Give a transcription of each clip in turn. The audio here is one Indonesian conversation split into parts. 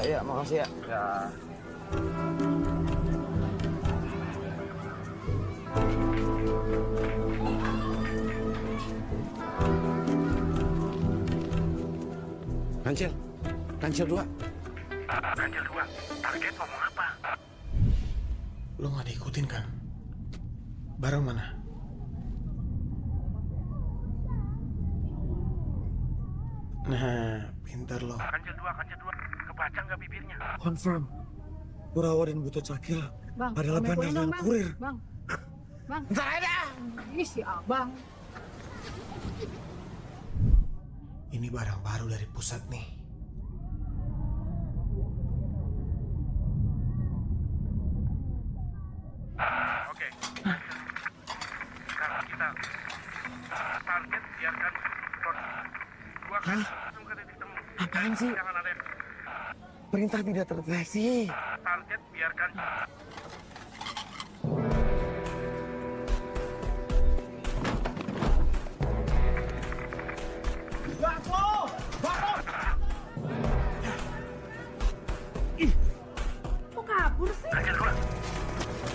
Ya, makasih ya. Ya. Kancil 2. Kancil 2, target ngomong apa? Lo nggak diikutin kan? Barang mana? Nah, pintar lo. Kancil 2, kebaca nggak bibirnya? Confirm. Kurawa dan Buto Cakil adalah pandangan kurir. Bang. Bentar aja. Ini si Abang. Ini barang baru dari pusat nih. Oke. Sekarang kita target biarkan dua kan langsung ke titik temu. Apaan sih? Jangan ada Perintah tidak terdeteksi. target biarkan. Kok kabur sih? Kancil 2.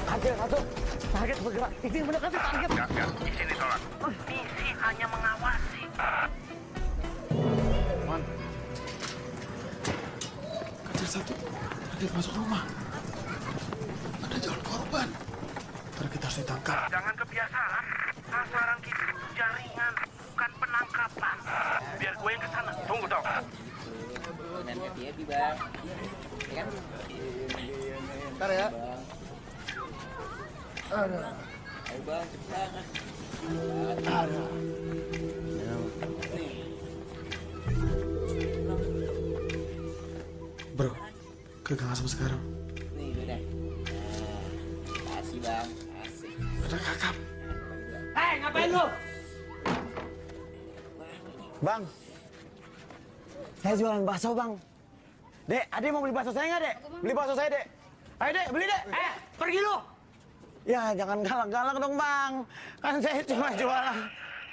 Kancil 1. Target bergerak. Ini mendekati target. Enggak. Di sini tolak. Misi hanya mengawasi. Man. Kancil 1. Target masuk rumah. Ada jalan korban. Ntar kita harus ditangkap. Jangan kebiasaan. Sasaran kita itu jaringan, bukan penangkapan. Biar gue yang kesana. Tunggu dong. Dan hati-hati bang, ya kan? Ntar ya. Ayo bang, cepetan. Bro, ke Kang Asep sekarang. Nih udah. Nah, kasih bang, asik. Ada kakap. Ngapain lu? Bang. Saya jualan bakso, Bang. Dek, Ade mau beli bakso saya nggak, Dek? Beli bakso saya, Dek. Ayo, Dek, beli, Dek. Pergi lu. Ya, jangan galak-galak dong, Bang. Kan saya cuma jualan.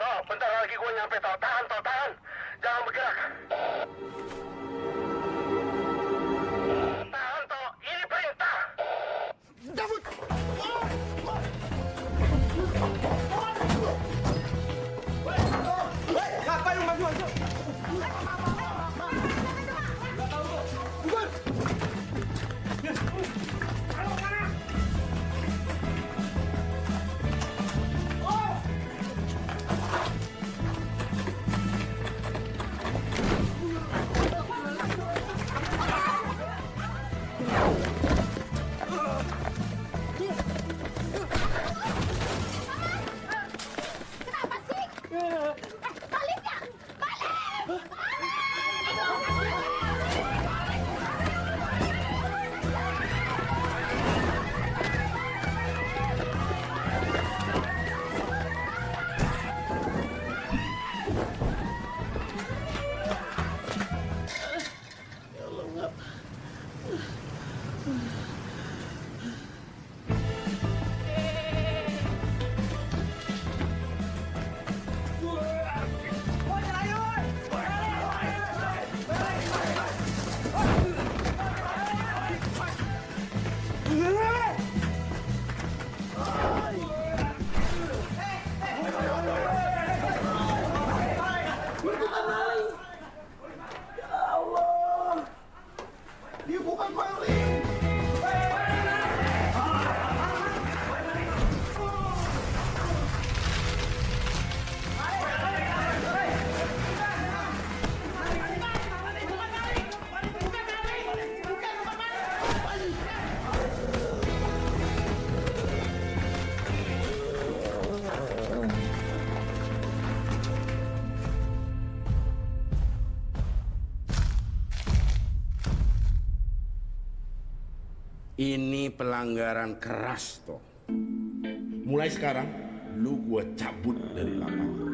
Toh, bentar lagi gue nyampe. Toh, tahan. Jangan bergerak. Tahan, Toh. Ini perintah. Ngapain lu maju-maju? Kenapa sih? Balik ya! Balik! Ini pelanggaran keras toh. Mulai sekarang lu gua cabut dari lapangan.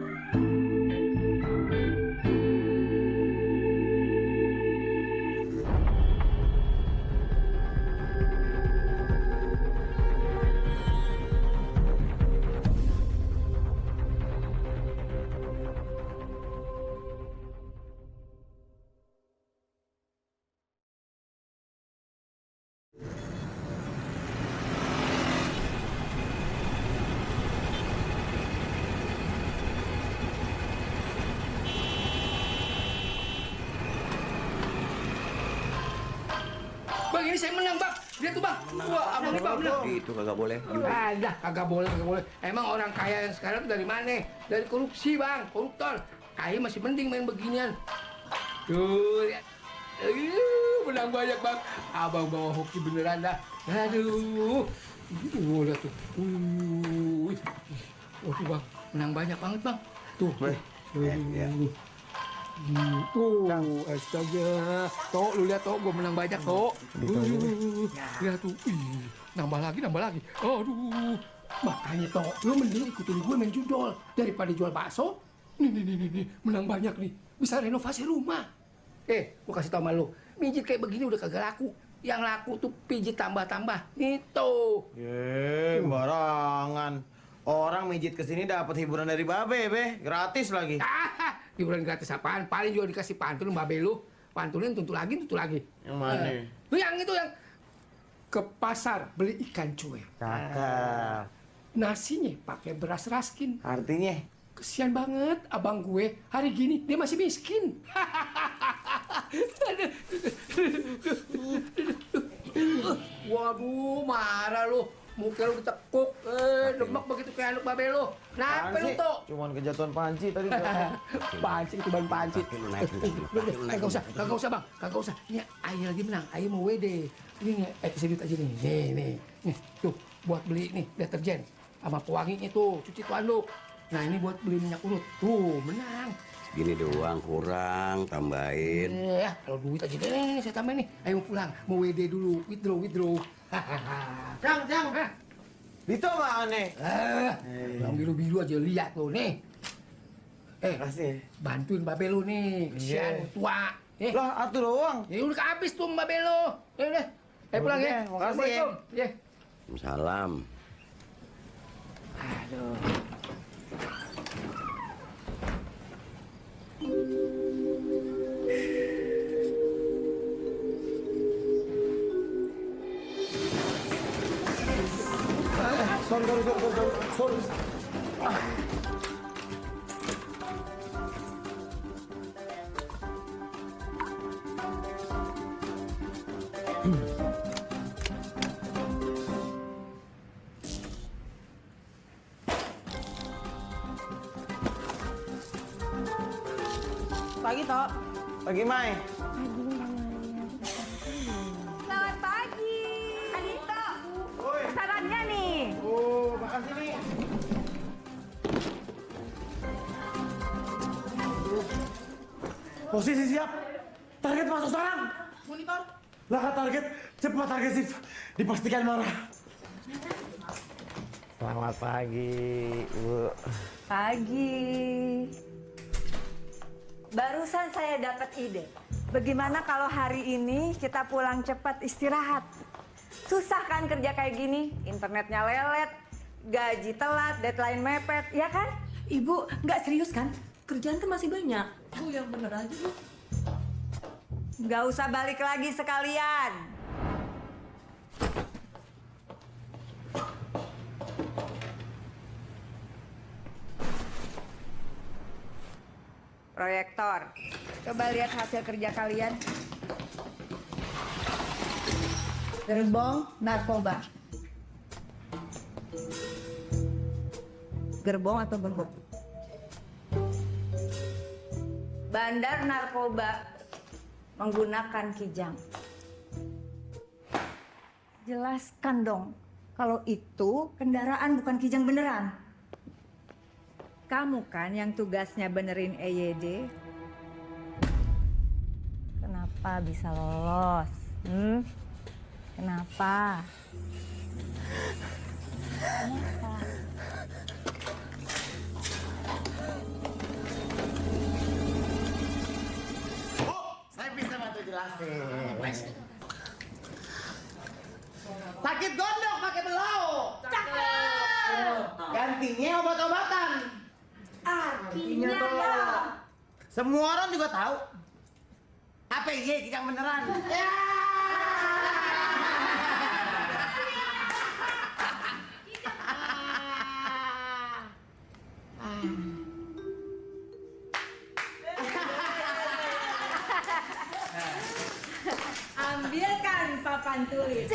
ini saya menang, Bang. Lihat tuh, Bang. Wah, abang nih, Bang, menang. Itu kagak boleh. Ada, kagak boleh, kagak boleh. Emang orang kaya yang sekarang dari mana? Dari korupsi, Bang, koruptor. Kaya masih mending main beginian. Tuh, lihat. Menang banyak, Bang. Abang bawa hoki beneran dah. Aduh. Lihat tuh. Oh, tuh, Bang. Menang banyak banget, Bang. Tuh. Tuh, astaga. Tok, lu lihat, Tok. Gue menang banyak, Tok. Lihat tuh. Nambah lagi. Aduh. Makanya, Tok. Lu mending ikutin gue main judol. Daripada jual bakso. Nih. Menang banyak nih. Bisa renovasi rumah. Gue kasih tau sama lu. Mijit kayak begini udah kagak laku. Yang laku tuh pijit tambah-tambah. Itu. Barangan. Orang mijit kesini dapat hiburan dari babe, be. Gratis lagi. Hiburan gratis apaan? Paling juga dikasih pantun babe lu. Pantunin tuntut lagi. Yang mana? Lu yang itu yang ke pasar beli ikan cuek. Cakep. Nasinya pakai beras raskin. Artinya? Kesian banget abang gue. Hari gini dia masih miskin. Waduh, marah lu. Muka lu ditekuk. Demek begitu kayak anak babe lu. Kenapa lu tuh? Cuman kejatuhan panci tadi. Panci itu ban panci. Kagak usah bang, kagak usah. Ini ayah lagi menang, ayah mau WD. Ini kasih duit aja nih, nih, tuh buat beli nih deterjen sama pewanginya tuh, cuci tuh anduk. Nah ini buat beli minyak urut, tuh menang. Gini doang kurang, tambahin. Kalau duit aja deh, saya tambahin nih. Ayo mau pulang, mau WD dulu, withdraw. Cang. Dito mah aneh. Yang biru-biru aja lihat tuh nih. Kasih. Bantuin babe lu nih, kesian tua. Lah, atuh doang. Ya udah habis tuh babe lu. Ya udah. Pulang ya. Makasih ya. Ya. Salam. Aduh. Sorry. Pagi, Tok. Pagi, Mai. Selamat pagi. Adito. Sarannya nih. Oh, makasih nih. Posisi siap. Target masuk sarang. Monitor. Lah target, cepat agresif. Dipastikan marah. Selamat pagi, Bu. Pagi. Barusan saya dapat ide. Bagaimana kalau hari ini kita pulang cepat istirahat? Susah kan kerja kayak gini? Internetnya lelet, gaji telat, deadline mepet, ya kan? Ibu, nggak serius kan? Kerjaan kan masih banyak. Bu, yang bener aja, Bu. Nggak usah balik lagi sekalian. Proyektor. Coba lihat hasil kerja kalian. Gerbong narkoba. Gerbong atau gerbong? Bandar narkoba menggunakan kijang. Jelaskan dong, kalau itu kendaraan bukan kijang beneran. Kamu kan yang tugasnya benerin EYD. Kenapa bisa lolos? Kenapa? Kenapa? Saya bisa bantu jelasin. Sakit gondok pakai belau. Cakep. Gantinya obat-obatan. Artinya Semua orang juga tahu. APY kijang beneran. Ambilkan papan tulis.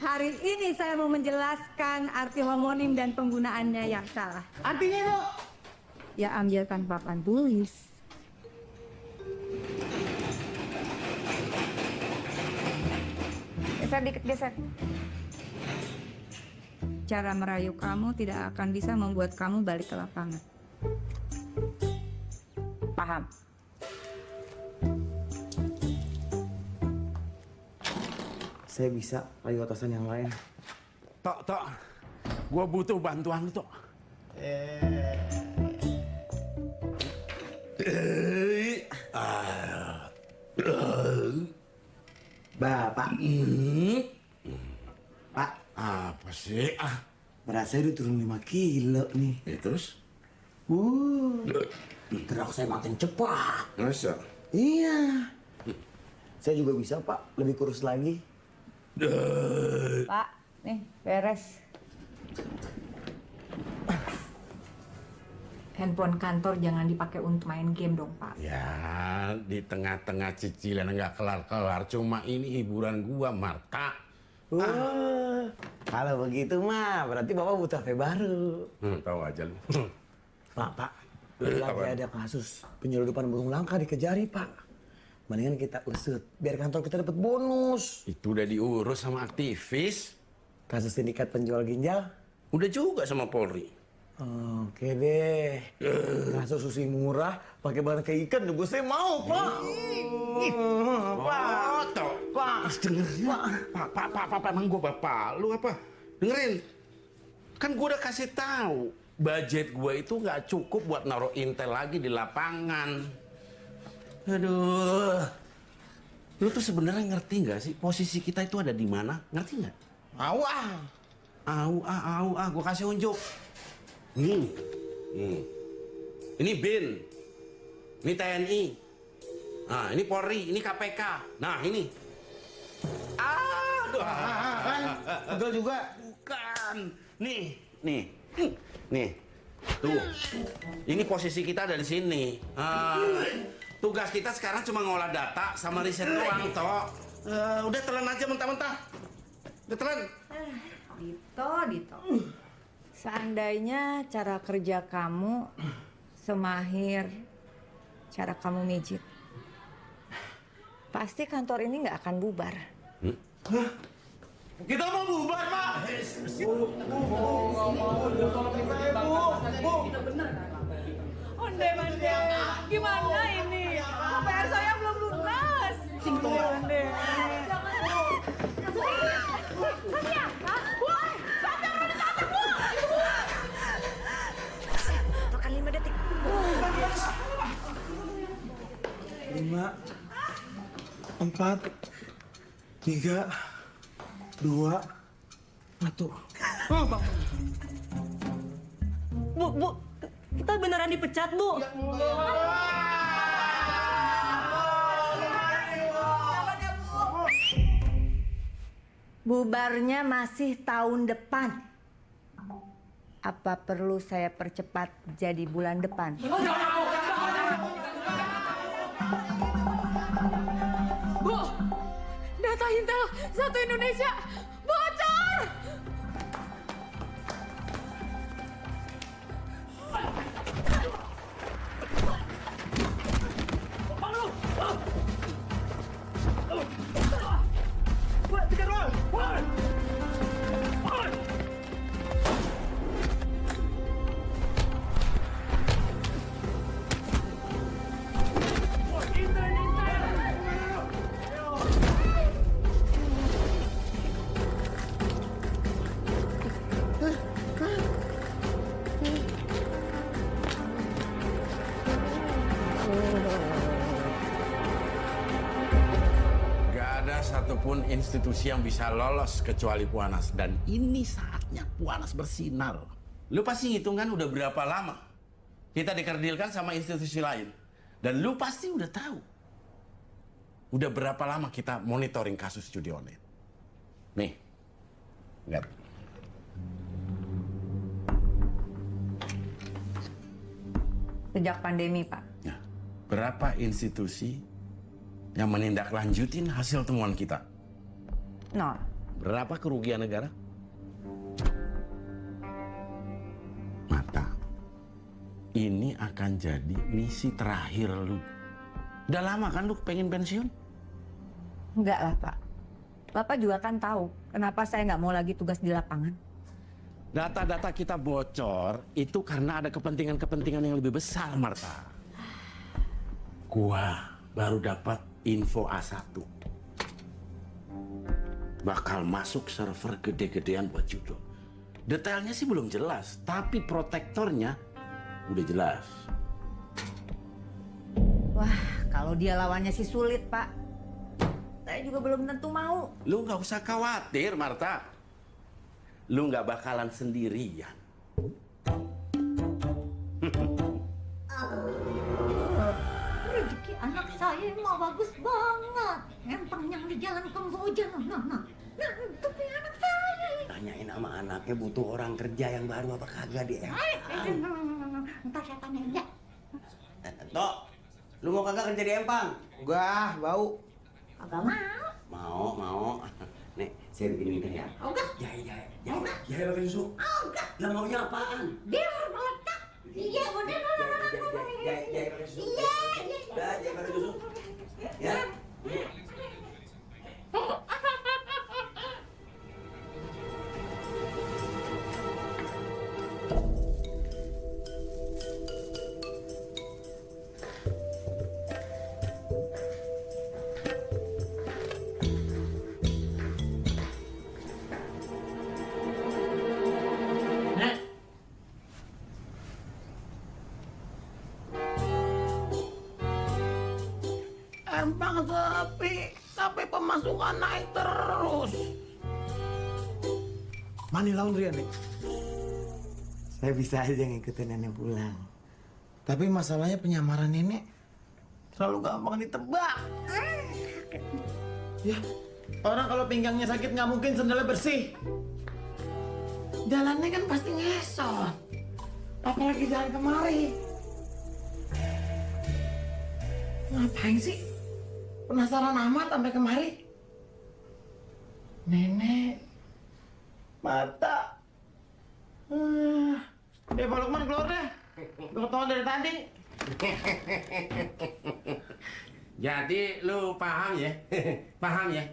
Hari ini saya mau menjelaskan arti homonim dan penggunaannya yang salah. Artinya itu? Ya, ambilkan papan tulis. Geser dikit, geser. Cara merayu kamu tidak akan bisa membuat kamu balik ke lapangan. Paham? Saya bisa rayu atasan yang lain. Tok. Gua butuh bantuan lu, Tok. Bapak. Pak, Apa sih? berat saya udah turun 5 kilo nih. Terus? Gerak saya makin cepat. Masa? Iya. Saya juga bisa, Pak. Lebih kurus lagi. Pak, nih beres. Handphone kantor jangan dipakai untuk main game dong, Pak. Ya, di tengah-tengah cicilan nggak kelar-kelar. Cuma ini hiburan gua, Marta. Kalau begitu mah, berarti Bapak butuh HP baru. Tahu aja lu. Pak. Lagi ada kasus penyeludupan burung langka dikejari, Pak. Mendingan kita usut, biar kantor kita dapat bonus. Itu udah diurus sama aktivis. Kasus sindikat penjual ginjal? Udah juga sama Polri. Oke deh. Kasus susi murah, pakai bahan kayak ikan juga saya mau, Pak. Pak, dengerin. Pak, emang gua bapak lu apa? Dengerin. Kan gua udah kasih tahu, budget gua itu nggak cukup buat naruh intel lagi di lapangan. Aduh. Lu tuh sebenarnya ngerti nggak sih posisi kita itu ada di mana? Ngerti nggak? Gua kasih unjuk. Nih. Ini BIN. Ini TNI. Nah, ini Polri, ini KPK. Nah, ini. Aduh. Enggak juga. Bukan. Nih. Tuh. Ini posisi kita ada di sini. Tugas kita sekarang cuma ngolah data sama riset doang, Tok. Udah telan aja mentah-mentah. Udah telan. Dito. Seandainya cara kerja kamu semahir cara kamu mijit, pasti kantor ini nggak akan bubar. Kita mau bubar, Pak. Onde, gimana ini? PR saya belum lunas. Onde. Saskia, woi, Saskia udah datang, Makan 5 detik. 5, 4, 3, 2, 1. Bu, kita beneran dipecat, Bu. Bubarnya masih tahun depan. Apa perlu saya percepat jadi bulan depan? Bu, data Intel satu Indonesia bocor. Satupun institusi yang bisa lolos kecuali Puanas, dan ini saatnya Puanas bersinar. Lu pasti ngitung kan udah berapa lama kita dikerdilkan sama institusi lain, dan lu pasti udah tahu udah berapa lama kita monitoring kasus judi online. Nih, lihat. Sejak pandemi, Pak. Nah, berapa institusi yang menindaklanjutin hasil temuan kita. 0. Berapa kerugian negara? Mata, ini akan jadi misi terakhir lu. Udah lama kan lu pengen pensiun? Enggak lah, Pak. Bapak juga kan tahu kenapa saya nggak mau lagi tugas di lapangan. Data-data kita bocor itu karena ada kepentingan-kepentingan yang lebih besar, Marta. Gua baru dapat info A1. Bakal masuk server gede-gedean buat judo. Detailnya sih belum jelas, tapi protektornya udah jelas. Wah, kalau dia lawannya sih sulit, Pak. Saya juga belum tentu mau. Lu nggak usah khawatir, Marta. Lu nggak bakalan sendirian. Rezeki anak saya mah bagus banget. Empang yang di jalan Kamboja. Nah, tapi anak saya. Tanyain sama anaknya butuh orang kerja yang baru apa kagak dia. Entar saya tanyain ya. Tok, lu mau kagak kerja di Empang? Enggak, bau. Kagak mau. Mau. Nih, saya bikin minta ya. Enggak. Jahe pakai susu. Enggak. Lah maunya apaan? Biar meletak. Iya, udah. Jahe pakai susu. Iya. Udah, jahe pakai susu. Ya. Empang sepi, tapi pemasukan naik terus. Money laundry, Nek. Saya bisa aja ngikutin nenek pulang. Tapi masalahnya penyamaran nenek selalu gampang ditebak. Ya, orang kalau pinggangnya sakit nggak mungkin sendalnya bersih. Jalannya kan pasti ngesot. Apalagi jalan kemari. Ngapain sih? Penasaran amat sampai kemari. Nenek, mata. Pak Lukman keluar deh. Udah ketawa dari tadi. Jadi lu paham ya? Paham ya?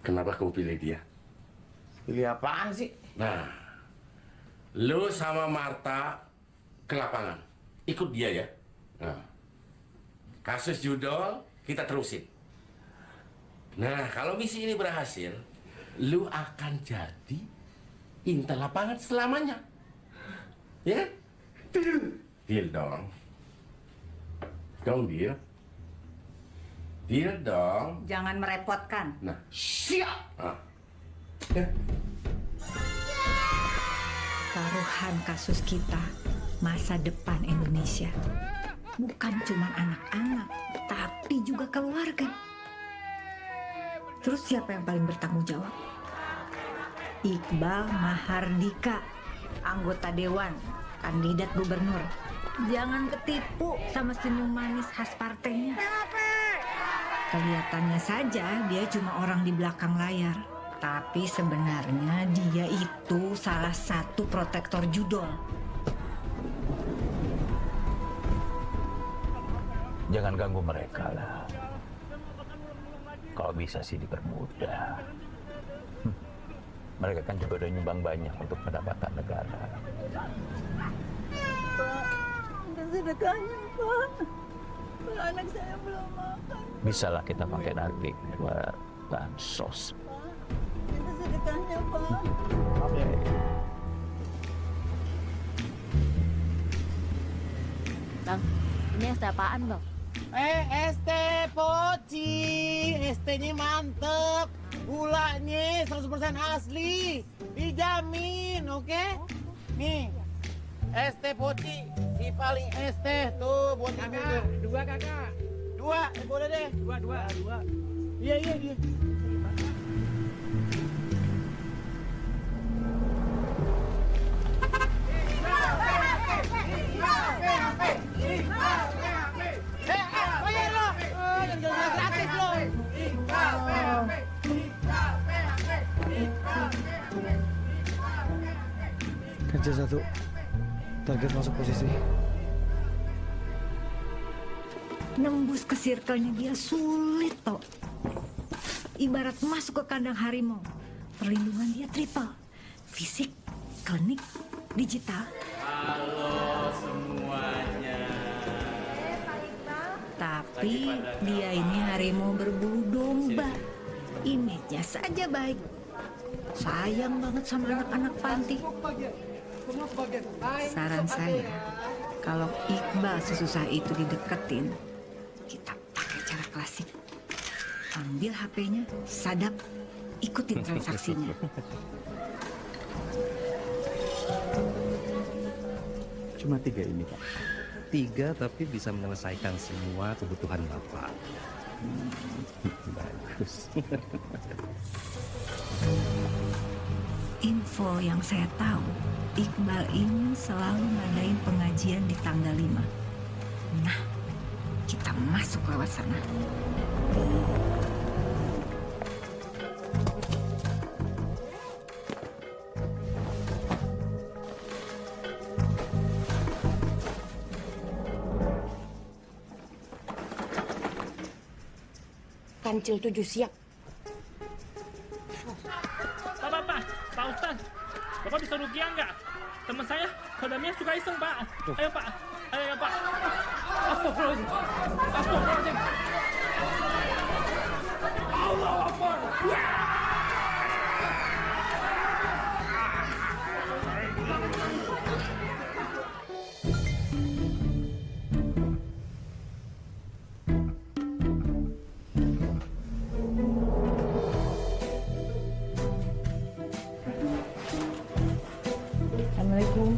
Kenapa kamu pilih dia? Pilih apaan sih? Nah, lu sama Marta ke lapangan. Ikut dia ya. Nah, kasus judo kita terusin. Nah, kalau misi ini berhasil, lu akan jadi intel lapangan selamanya. Ya? Deal dong. Dong, deal. Deal dong. Jangan merepotkan. Nah, siap. Ah. Taruhan kasus kita, masa depan Indonesia. Bukan cuma anak-anak, tapi juga keluarga. Terus siapa yang paling bertanggung jawab? Iqbal Mahardika, anggota Dewan, kandidat gubernur. Jangan ketipu sama senyum manis khas partainya. Kelihatannya saja dia cuma orang di belakang layar. Tapi sebenarnya dia itu salah satu protektor judol. Jangan ganggu mereka lah. Kalau bisa sih dipermudah. Mereka kan juga udah nyumbang banyak untuk pendapatan negara. Pak, ada sedekahnya, Pak. Anak saya belum makan. Bisalah kita pakai nanti buat bansos. Itu sedekahnya, Pak. Oke. Bang, ini es teh apaan, Bang? Es teh poci. ST-nya mantep. Gulanya 100% asli. Dijamin, oke? Nih, es teh poci. Si paling es teh tuh buat kakak. Dua kakak. Dua, boleh deh. Dua. Iya. Kancil 1. Target masuk posisi. Nembus ke circle-nya dia sulit, Tok. Ibarat masuk ke kandang harimau. Perlindungan dia triple. Fisik, klinik, digital. Halo semuanya. Tapi dia ini harimau berbulu domba. Image-nya saja baik. Sayang banget sama anak-anak panti. Saran saya, kalau Iqbal sesusah itu dideketin, kita pakai cara klasik. Ambil HP-nya, sadap, ikutin transaksinya. Cuma 3 ini, Pak. 3 tapi bisa menyelesaikan semua kebutuhan Bapak. Bagus. Info yang saya tahu, Iqbal ini selalu ngadain pengajian di tanggal 5. Nah, kita masuk lewat sana. Kancil 7 siap. Pak Ustaz, Bapak bisa rukiah nggak? Teman saya, kodamnya suka iseng, Pak. Ayo, Pak. Ayo, Pak. Astagfirullahaladzim. Astagfirullahaladzim. Allah Akbar. Assalamualaikum.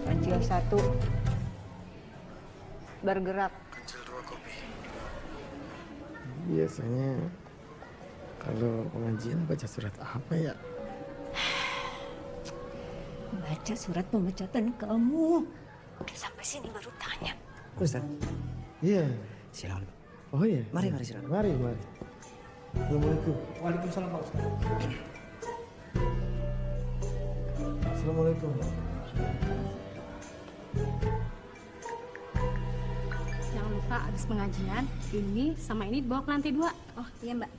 Kancil 1 bergerak. Kancil 2 kopi. Biasanya kalau pengajian baca surat apa ya? Baca surat pemecatan kamu. Udah sampai sini baru tanya. Ustaz? Iya. Silakan. Oh iya. Mari silakan. Mari. Assalamualaikum. Waalaikumsalam Pak Ustaz. Assalamualaikum. Jangan lupa habis pengajian, ini sama ini dibawa ke lantai 2. Oh iya Mbak.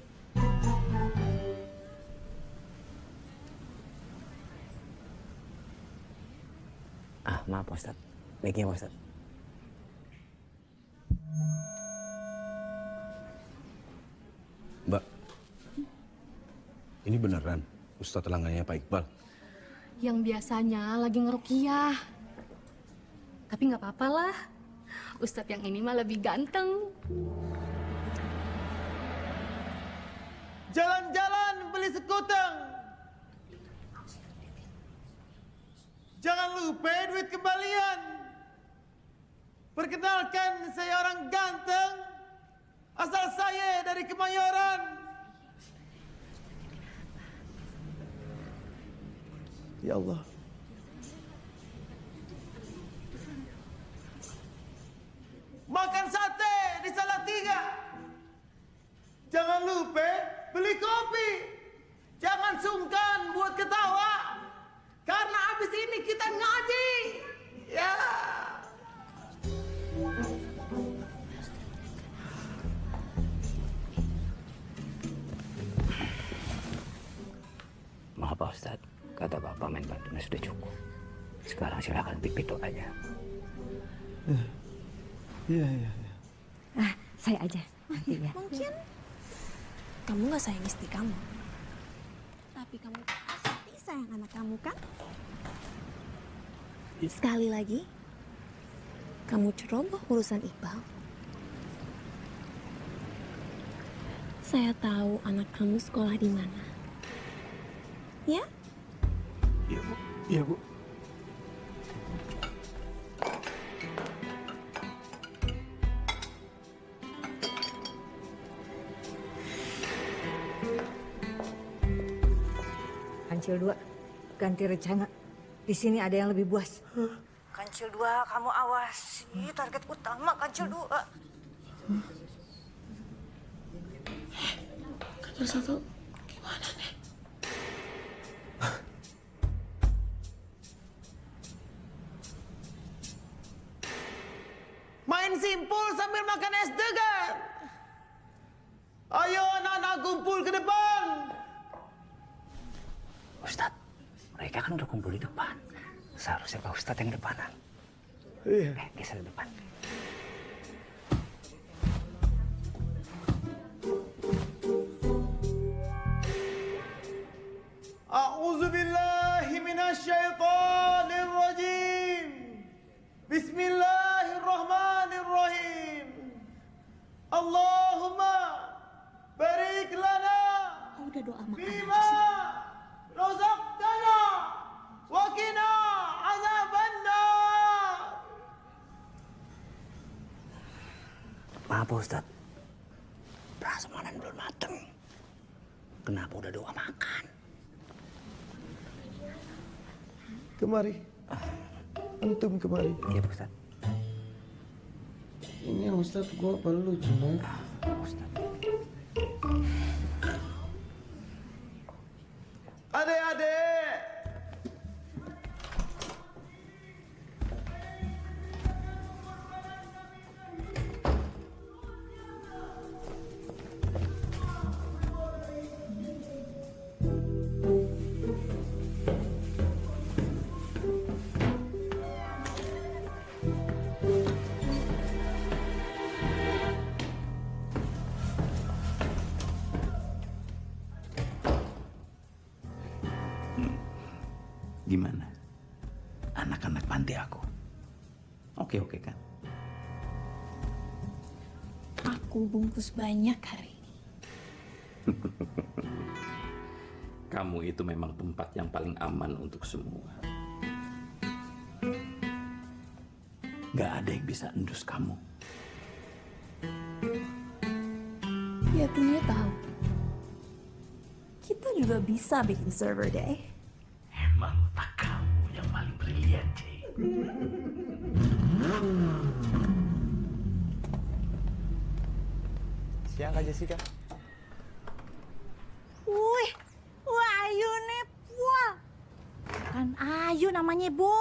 Maaf Pak Ustaz. Baiknya Pak Ustaz. Mbak, ini beneran Ustadz langgannya Pak Iqbal? Yang biasanya lagi ngerukiah. Tapi nggak apa-apa lah. Ustadz yang ini mah lebih ganteng. Jalan-jalan beli sekuteng. Jangan lupa duit kembalian. Perkenalkan, saya orang ganteng. Asal saya dari Kemayoran. Ya Allah. Makan sate di Salatiga. Jangan lupa beli kopi. Jangan sungkan buat ketawa. Karena abis ini kita ngaji. Ya. Maaf Pak Ustaz, kata Bapak main bantunya sudah cukup. Sekarang silakan pipito aja. Iya. Saya aja nanti ya. Mungkin kamu nggak sayang istri kamu, tapi kamu pasti sayang anak kamu kan? Sekali lagi, kamu ceroboh urusan Iqbal. Saya tahu anak kamu sekolah di mana. Ya? Iya, Bu. Iya, Bu. Kancil 2, ganti rencana. Di sini ada yang lebih buas. Kancil 2, kamu awasi target utama Kancil 2. Kancil 1 gimana nih? Main simpul sambil makan es degan. Ayo anak-anak kumpul ke depan. Ustadz, mereka kan udah kumpul di depan. Seharusnya Pak Ustadz yang depanan. Iya. Geser ke depan. A'udzubillahi minasyaitonirrajim. Bismillahirrahmanirrahim. Allahumma barik lana Udah doa makan. bima razaqtana wa qina azabannar. Maaf Pak Ustadz, prasmanan belum mateng. Kenapa udah doa makan? Kemari. Antum kemari. Iya Pak Ustadz. Ini Ustadz gua perlu cuma. Adik-adik, Gimana? Anak-anak panti aku. Oke kan? Aku bungkus banyak hari ini. Kamu itu memang tempat yang paling aman untuk semua. Gak ada yang bisa endus kamu. Ya dunia tahu. Kita juga bisa bikin server day. Emang tak kamu yang paling brilian, Ci. Siang Kak Jessica. Wih, Ayu nih, wah. Bukan Ayu namanya, Bu.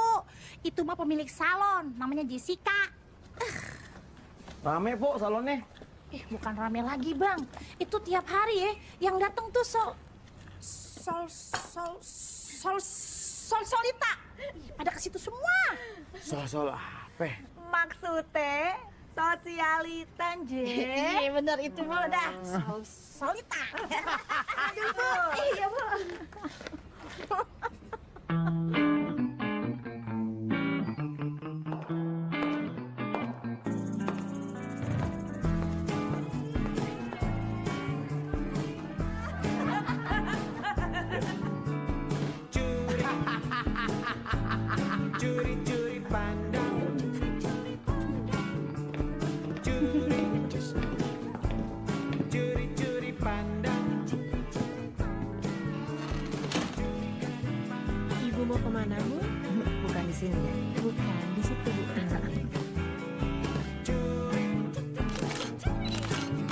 Itu mah pemilik salon, namanya Jessica. Rame Po salonnya. Bukan rame lagi, Bang. Itu tiap hari ya, yang datang tuh Solita. Pada ke situ semua. Sol apa? Maksudnya sosialitan, Je. Iya bener itu mah udah. Solita. Aduh, Bu. Iya, Bu. curi-curi pandang. Curi-curi pandang. Ibu mau kemana, Bu? Bukan di sini ya? Bukan, di situ, Bu.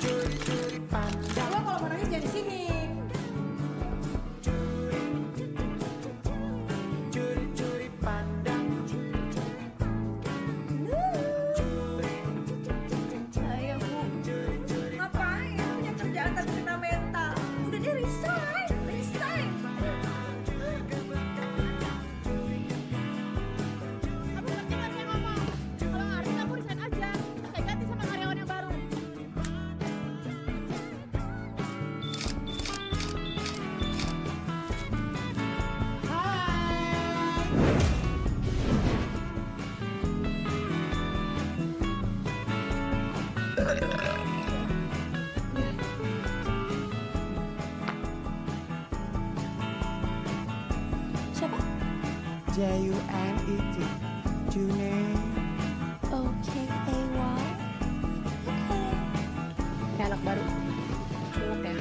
Curi-curi pandang. Lo kalau mau nangis jangan di sini. Curi-curi pandang. Ayo, Bu. Ngapain? Punya kerjaan tapi kena mental. Udah dia resign. Kamu ngerti nggak saya ngomong? Kalau nggak ngerti kamu resign aja. Saya ganti sama karyawan yang baru. Siapa? J-U-N-E-T. June. OKAY. Kayak anak baru. Ingat ya,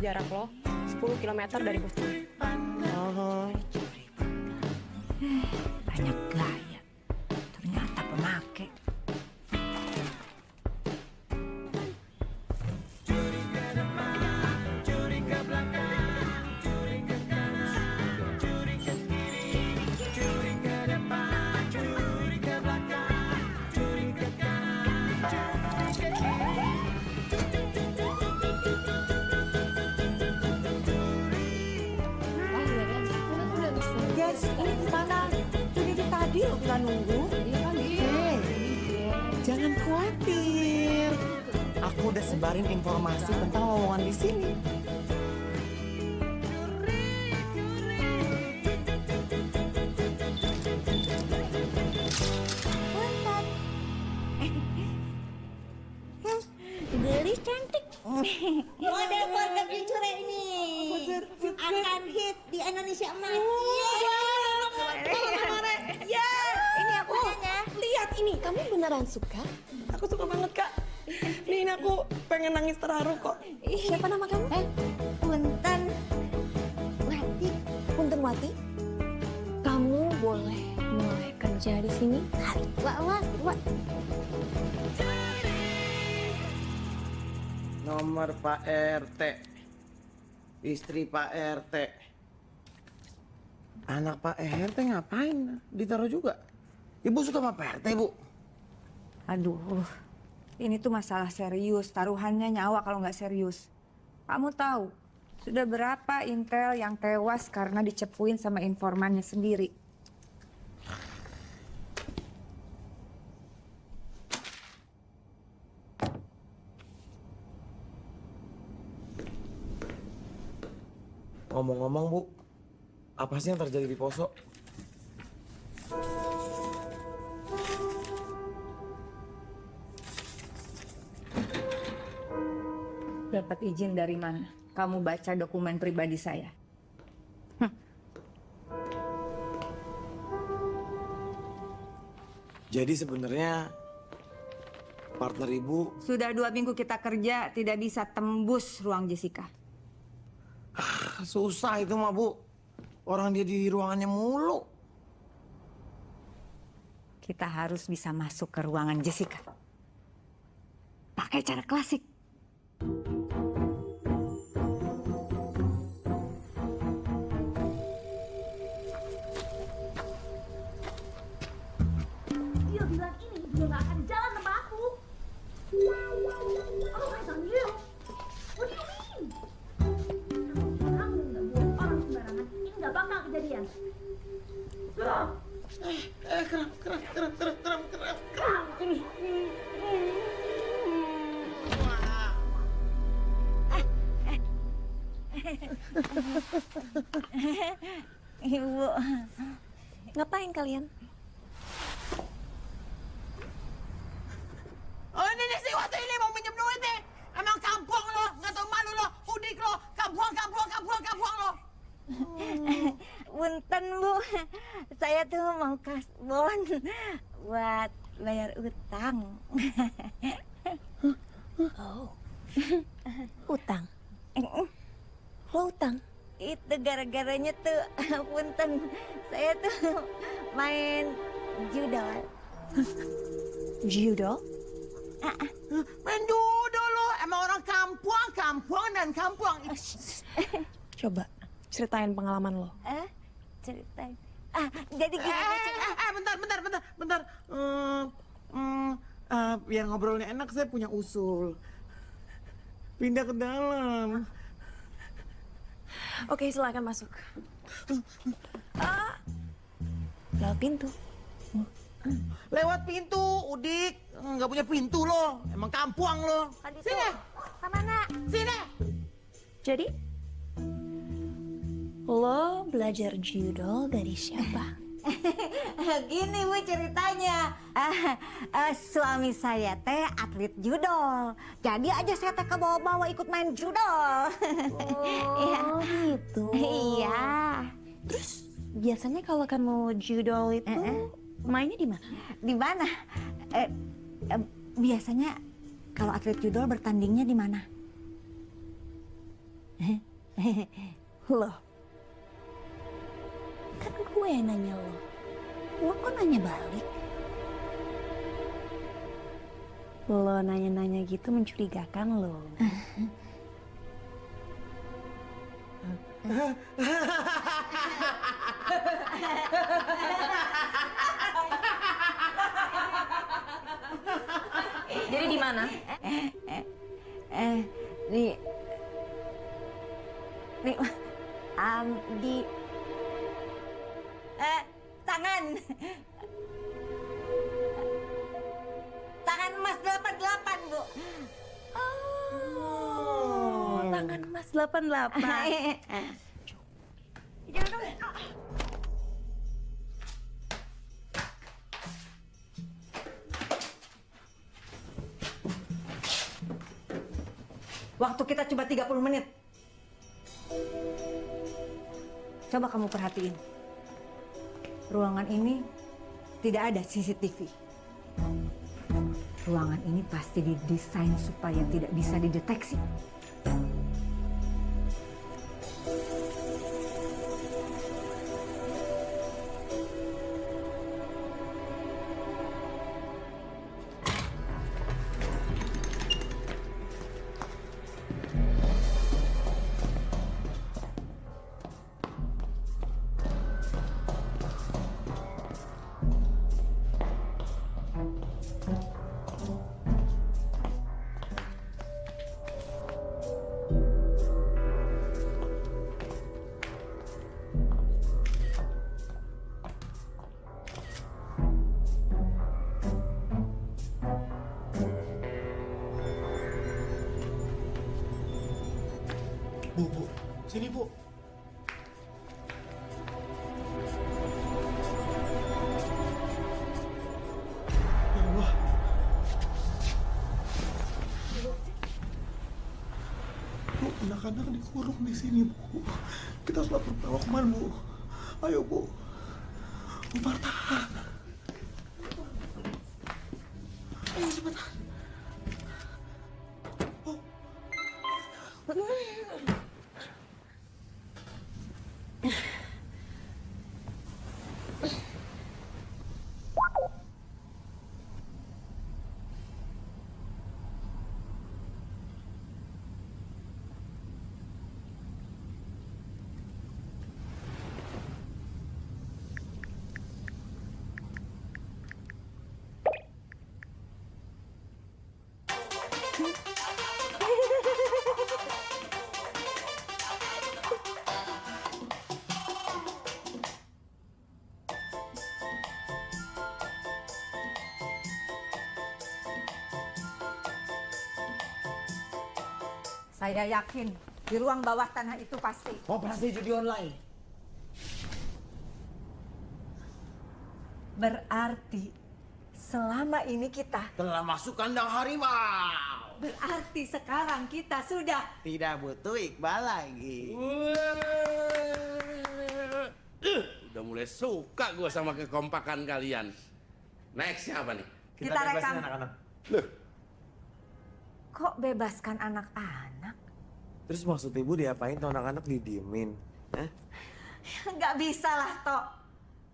jarak lo 10 km dari bus ini. Banyak gaya. kita nunggu. Iya kan? Jangan khawatir. Aku udah sebarin informasi tentang lowongan di sini. Gelis cantik. Model keluarga Pincure ini akan hit di Indonesia emas. Ya, ini aku nanya. Lihat ini, kamu beneran suka? Aku suka banget, Kak. Ini aku pengen nangis terharu kok. Siapa nama kamu? Punten Wati. Punten Wati. Kamu boleh mulai kerja di sini hari. Wah. Nomor Pak RT. Istri Pak RT. Anak Pak RT ngapain? Ditaruh juga. Ibu suka sama Pak RT, Bu? Aduh, ini tuh masalah serius. Taruhannya nyawa kalau nggak serius. Kamu tahu, sudah berapa intel yang tewas karena dicepuin sama informannya sendiri. Ngomong-ngomong, Bu, apa sih yang terjadi di Poso? Dapat izin dari mana? Kamu baca dokumen pribadi saya. Jadi sebenarnya partner Ibu... Sudah 2 minggu kita kerja, tidak bisa tembus ruang Jessica. Susah itu mah, Bu. Orang dia di ruangannya mulu. Kita harus bisa masuk ke ruangan Jessica. Pakai cara klasik. Dia bilang ini dia nggak akan jalan sama aku. Oh my God, you. What do you mean? Kamu nggak buat orang sembarangan. Ini nggak bakal kejadian. Keram. Ibu, ngapain kalian? Oh, ini si Wati ini mau minjem duit nih. Emang kampung lo, nggak tahu malu lo, udik lo, kampung lo. Punten Bu, saya tuh mau kasbon buat bayar utang. Oh, utang. Lo utang? Itu gara-garanya tuh, punten, saya tuh main judol. Judo? Main judo lo, emang orang kampung. Coba ceritain pengalaman lo. Ceritain. Jadi gini. Bentar. Biar ngobrolnya enak, saya punya usul. Pindah ke dalam. Oke, silakan masuk. Lewat pintu. Lewat pintu, Udik. Nggak punya pintu lo. Emang kampung lo. Sini. Kemana? Sini. Jadi, lo belajar judo dari siapa? Gini Bu ceritanya. Suami saya teh atlet judo. Jadi aja saya teh kebawa-bawa ikut main judo. Oh, gitu. Iya. Terus biasanya kalau kamu judo itu mainnya di mana? Di mana? Biasanya kalau atlet judo bertandingnya di mana? Loh, kan gue yang nanya lo. Lo kok nanya balik? Lo nanya-nanya gitu mencurigakan lo. Jadi di mana? Di tangan. Oh, tangan Mas 88. Waktu kita cuma 30 menit. Coba kamu perhatiin. Ruangan ini tidak ada CCTV. Ruangan ini pasti didesain supaya tidak bisa dideteksi. Bu, sini Bu. Ya Allah. Bu, anak-anak dikurung di sini Bu. Kita harus lapor Pak Wakman Bu. Ayo Bu. Bu Marta. Ayo cepetan. Saya yakin di ruang bawah tanah itu pasti. Operasi judi online. Berarti selama ini kita telah masuk kandang harimau. Berarti sekarang kita sudah tidak butuh Iqbal lagi. Udah mulai suka gue sama kekompakan kalian. Nextnya apa nih? Kita rekam. Anak-anak. Loh, Kok bebaskan anak-anak? Terus maksud ibu diapain tuh anak-anak didiemin? Nggak bisa lah, Tok.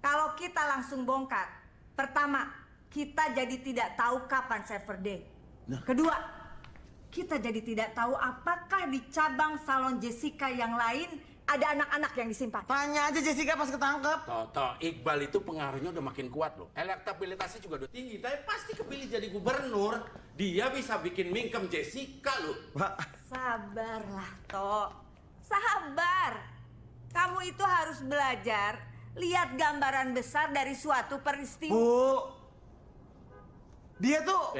Kalau kita langsung bongkar, pertama, kita jadi tidak tahu kapan server day. Kedua, kita jadi tidak tahu apakah di cabang salon Jessica yang lain ada anak-anak yang disimpan. Tanya aja Jessica pas ketangkep. Toto, Iqbal itu pengaruhnya udah makin kuat loh. Elektabilitasnya juga udah tinggi. Tapi pasti kepilih jadi gubernur. Dia bisa bikin mingkem Jessica loh. Sabarlah, Tok. Sabar. Kamu itu harus belajar lihat gambaran besar dari suatu peristiwa. Bu, dia tuh...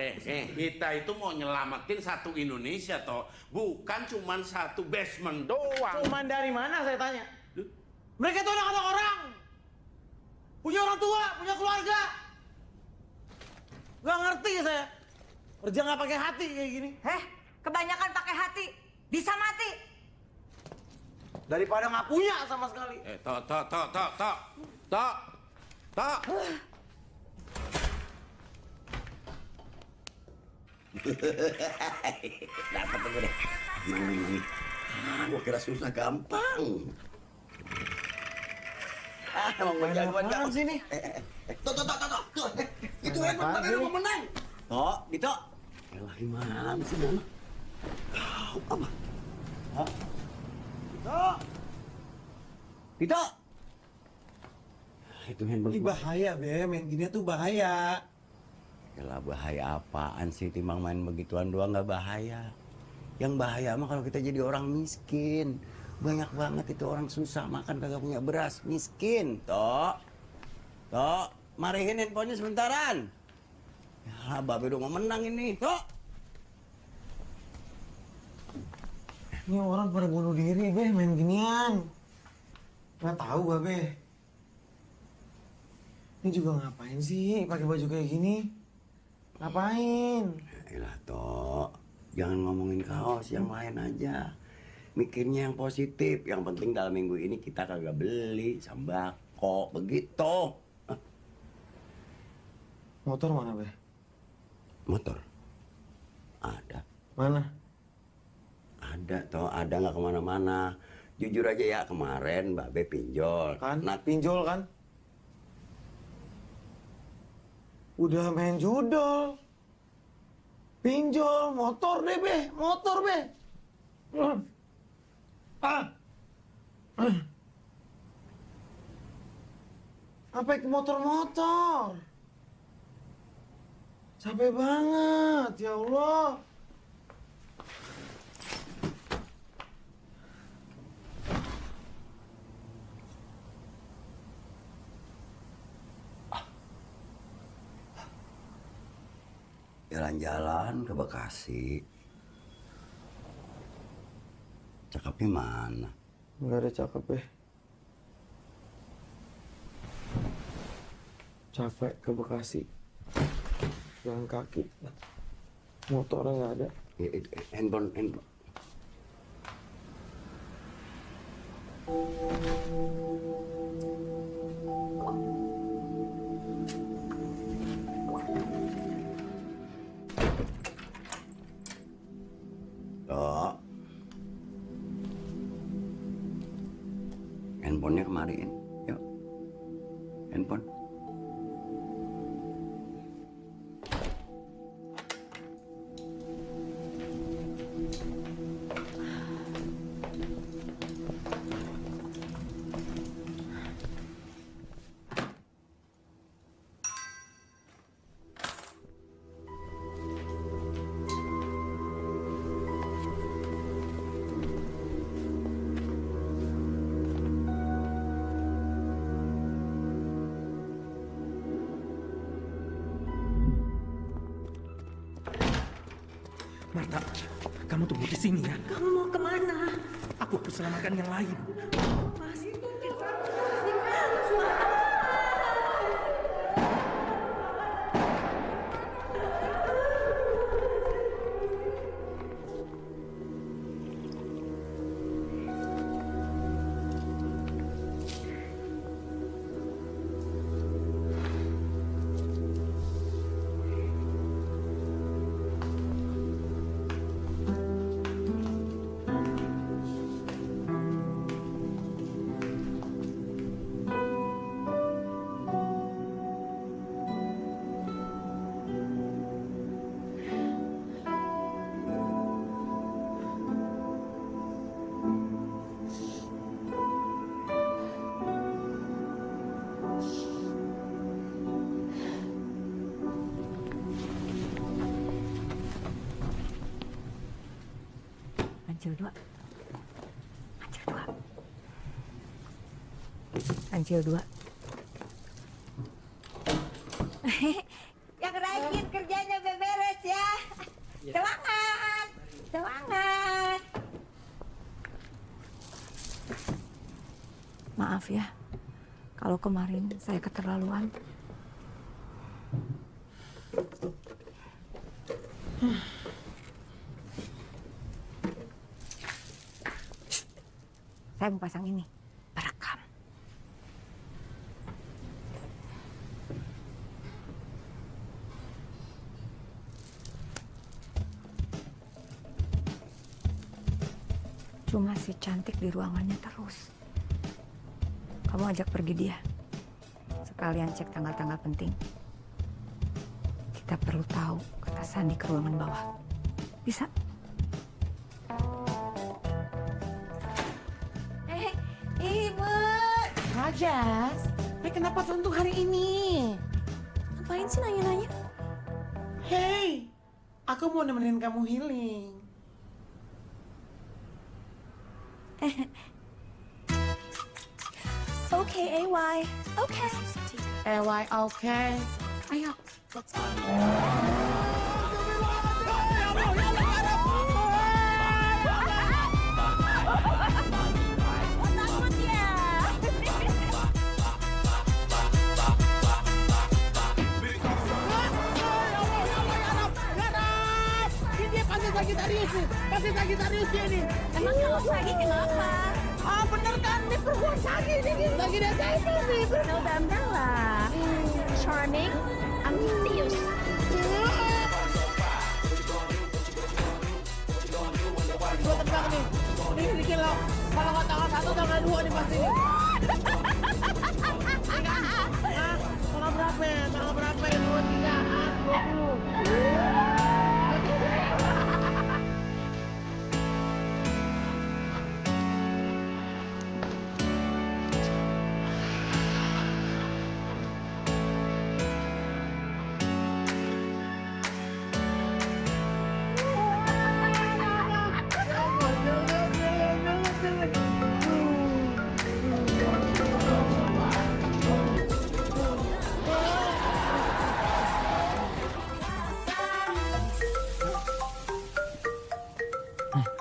kita itu mau nyelamatin satu Indonesia, toh. Bukan cuman satu basement doang. Cuman dari mana saya tanya? Mereka tuh anak-anak orang. Punya orang tua, punya keluarga. Gak ngerti saya. Kerja gak pakai hati kayak gini. Kebanyakan pakai hati. Bisa mati. Daripada gak punya sama sekali. Tok. Dapat aku deh. Gua kira susah gampang. Emang gua jagoan gampang sini. Tuh. Itu emang baru mau menang. Tok, Dito. Elah gimana sih mama? Apa? Dito. Itu handphone. Ini bahaya, Be. Main gini tuh bahaya. Yalah bahaya apaan sih, timbang main begituan doang nggak bahaya. Yang bahaya mah kalau kita jadi orang miskin. Banyak banget itu orang susah makan kagak punya beras, miskin. Tok, marihin handphonenya sementaran. Ya, Babe udah mau menang ini. Tok. Ini orang pada bunuh diri, Be, main ginian. Nggak tahu, Babe. Ini juga ngapain sih pakai baju kayak gini? Ngapain? Yaelah, Tok. Jangan ngomongin kaos, yang lain aja. Mikirnya yang positif. Yang penting dalam minggu ini kita kagak beli sembako. Begitu. Motor mana, Be? Motor? Ada. Mana? Ada, Toh. Ada nggak kemana-mana. Jujur aja ya, kemarin Mbak Be pinjol. Kan? Pinjol kan? Udah main judol. Pinjol, motor deh, Be. Motor, Be. Apa ke motor-motor? Capek banget, ya Allah. Jalan-jalan ke Bekasi. Cakepnya mana? Nggak ada cakep, Be. Capek ke Bekasi. Jalan kaki. Motornya nggak ada. Handphone. Tok. Handphonenya kemarin. Yuk. Handphone. Marta, kamu tunggu di sini ya. Kamu mau kemana? Aku harus selamatkan yang lain. Masih Kancil 2. Yang rajin kerjanya beberes ya. Semangat. Semangat. Maaf ya. Kalau kemarin saya keterlaluan. Saya mau pasang ini. Perekam. Cuma si cantik di ruangannya terus. Kamu ajak pergi dia. Sekalian cek tanggal-tanggal penting. Kita perlu tahu kata Sandi ke ruangan bawah. Bisa? Ibu. Rajas, kenapa untuk hari ini? Ngapain sih nanya-nanya? Hei, aku mau nemenin kamu healing. Okay, AY. Okay. AY, okay. Ayo. nih. Pasti Sagittarius dia nih. Emang kalau Sagi kenapa? Ah bener kan, nih perempuan Sagi nih. Lagi Desember nih. November lah. Charming, ambitious. Gue tebak nih. Nih bikin lo. Kalau nggak tanggal 1 tanggal 2 nih pasti nih. Tanggal berapa ya? Tanggal berapa ya? 23.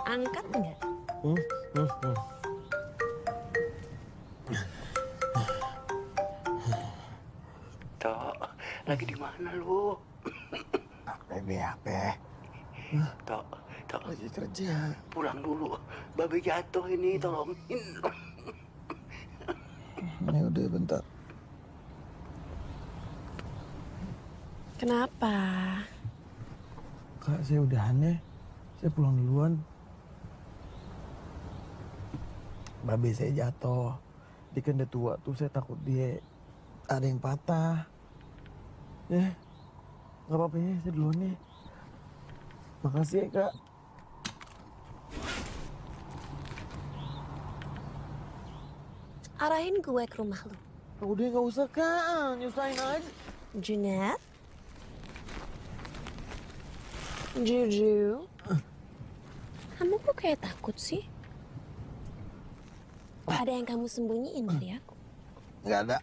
Angkat nggak? Tok, lagi di mana lu? BAP. Tok, lagi kerja. Pulang dulu. Babe jatuh ini, tolongin. Ya udah bentar. Kenapa? Kak, saya udahan ya. Saya pulang duluan. Babe saya jatuh. Dia kan udah tua tuh, saya takut dia ada yang patah. Ya, nggak apa-apa ya, saya duluan nih. Makasih ya, Kak. Arahin gue ke rumah lu. Udah nggak usah, Kak. Nyusahin aja. Junet? Juju? Kamu kok kayak takut sih? Ada yang kamu sembunyiin dari aku? Nggak ada.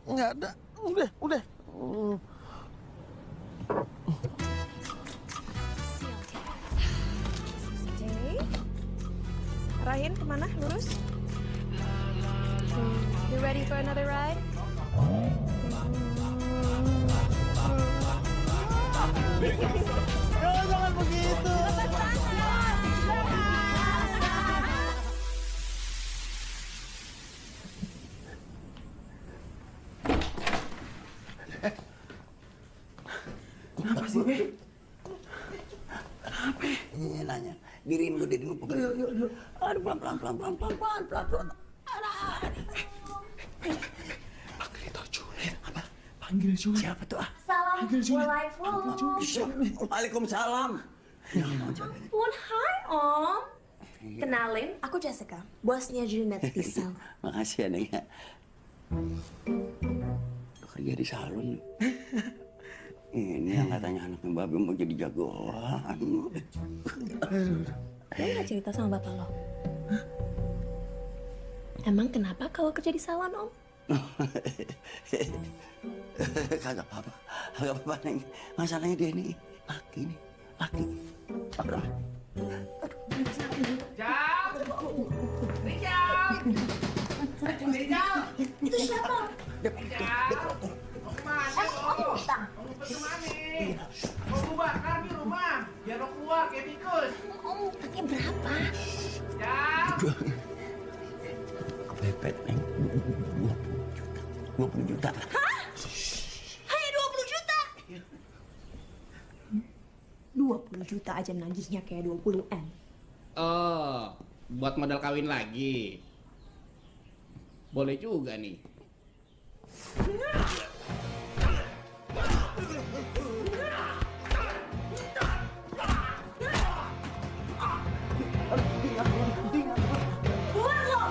Nggak ada. Udah. Oke. Arahin kemana? Lurus? You ready for another ride? Jangan begitu. Kenapa sih, Be? Kenapa? Ini nanya. Diriin gue, Yuk. Aduh, pelan. Panggil Junet. Siapa tuh? Assalamualaikum. Waalaikumsalam. Ampun, hai Om. Kenalin, aku Jessica, bosnya Junet di sal. Makasih ya, Neng. Kerja di salon. Ini yang katanya anaknya Babe mau jadi jagoan. Lo nggak cerita sama bapak lo? Emang kenapa kalau kerja di salon, Om? Kagak apa-apa, Neng. Masalahnya dia nih laki. Aduh. Itu siapa? Mau gue bakar di rumah, biar lo keluar kayak tikus. Om, utangnya berapa? Kepepet, Neng. 20 juta. Hah? Hanya 20 juta? 20 juta aja nagihnya kayak 20 M. Oh, buat modal kawin lagi. Boleh juga nih. Buat lo!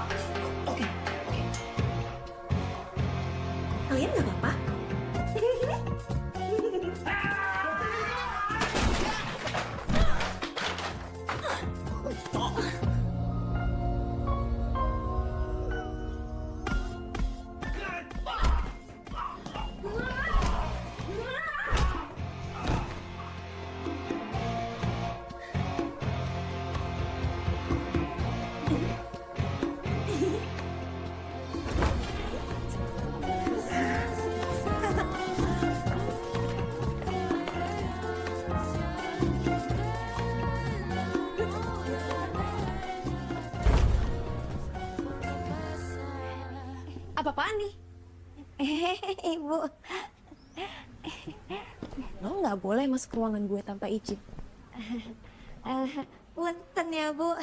Kalian gak apa-apa? Apa-apaan nih? Ibu. Lo nggak boleh masuk ruangan gue tanpa izin. Punten ya Bu,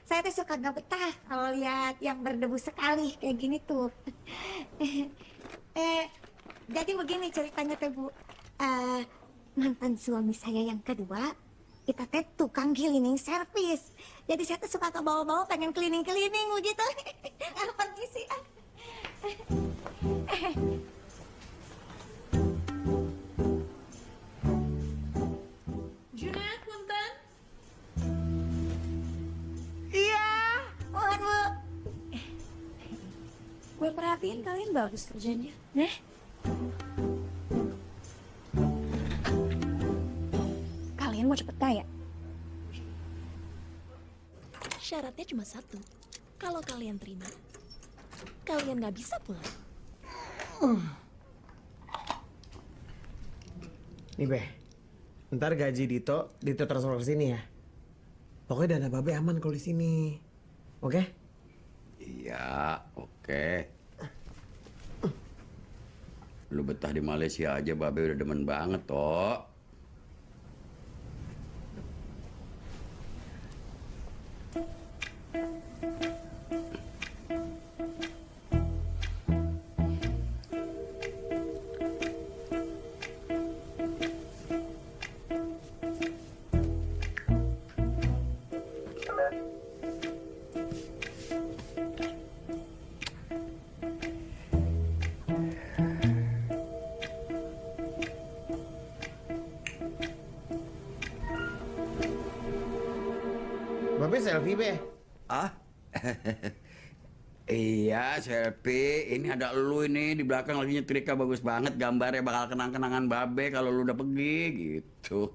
saya tuh suka gak betah kalau lihat yang berdebu sekali kayak gini tuh. Jadi begini ceritanya teh Bu, mantan suami saya yang kedua, kita teh tukang cleaning service. Jadi saya tuh suka ke bawah-bawah pengen cleaning begitu. Permisi. Junet, punten. Iya, mohon Bu. Gue perhatiin kalian bagus kerjanya. Kalian mau cepet kaya? Syaratnya cuma satu. Kalau kalian terima, kalian nggak bisa pulang. Nih Beh, ntar gaji Dito transfer ke sini ya. Pokoknya dana Babe aman kalau di sini. Oke? Iya, oke. Lu betah di Malaysia aja, Babe udah demen banget, toh. Babe selfie Beh. Ah? Iya, selfie. Ini ada lu ini di belakang lagi nyetrika bagus banget. Gambarnya bakal kenang-kenangan Babe kalau lu udah pergi gitu.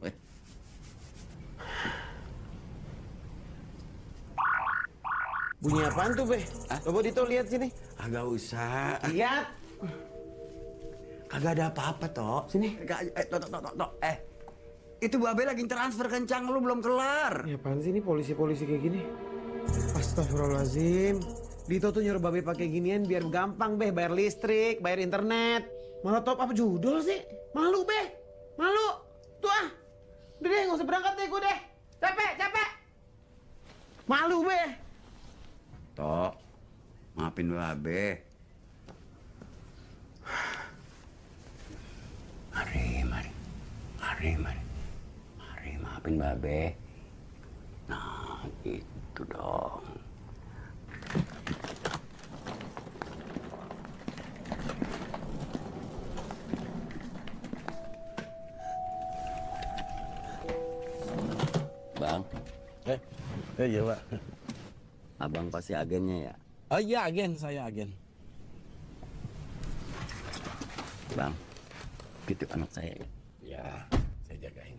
Bunyi apaan tuh Beh? Coba Dito lihat sini. Agak usah. Lihat. Kagak ada apa-apa, toh. Sini. Toh. Itu Babe lagi transfer kencang, lu belum kelar. Ya apaan sih ini polisi-polisi kayak gini? Astagfirullahaladzim. Dito tuh nyuruh Babe pakai ginian biar gampang Beh, bayar listrik, bayar internet. Malah top up judul sih. Malu Beh, malu. Tuh ah. Udah deh, nggak usah berangkat deh gue deh. Capek. Malu Beh. Toh, maafin Babe. Mari, maafin Babe. Nah, gitu dong. Bang. Iya, Pak. Abang pasti agennya ya? Oh iya, saya agen. Bang, titip anak saya ya? Ya, saya jagain.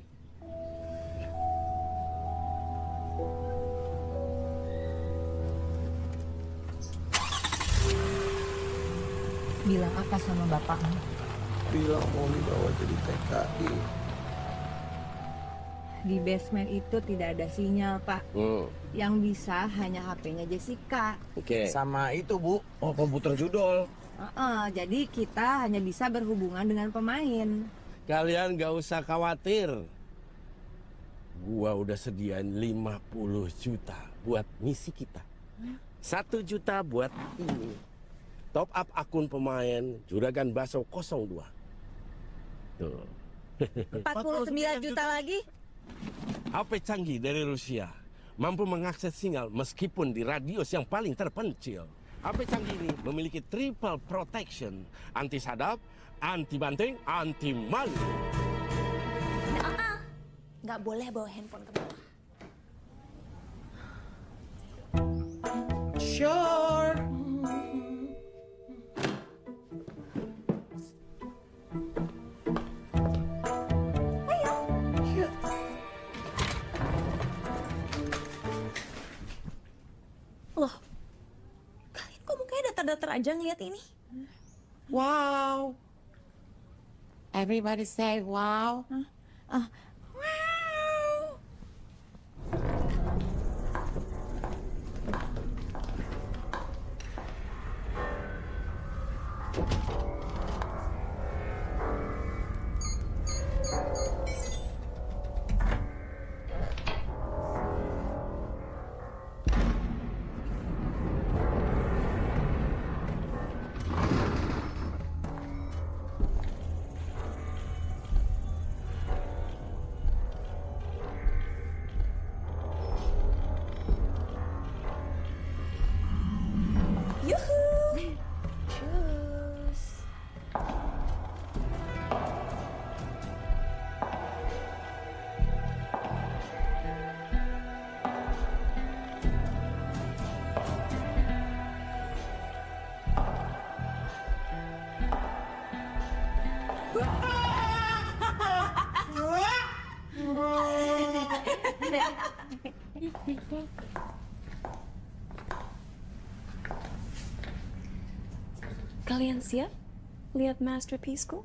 Bilang apa sama bapakmu? Bilang mau dibawa jadi TKI. Di basement itu tidak ada sinyal, Pak. Yang bisa hanya HP-nya Jessica. Oke. Sama itu Bu, komputer judol. Jadi kita hanya bisa berhubungan dengan pemain. Kalian gak usah khawatir. Gua udah sediain 50 juta buat misi kita. 1 juta buat ini. Top up akun pemain Juragan Baso 02. Tuh. 49 juta lagi? HP canggih dari Rusia. Mampu mengakses sinyal meskipun di radius yang paling terpencil. HP canggih ini memiliki triple protection. Anti sadap, anti banting, anti maling. Nggak boleh bawa handphone ke bawah. Sure. Loh, kalian kok mukanya datar-datar aja ngeliat ini? Wow. Everybody say wow. Kalian siap lihat masterpiece-ku?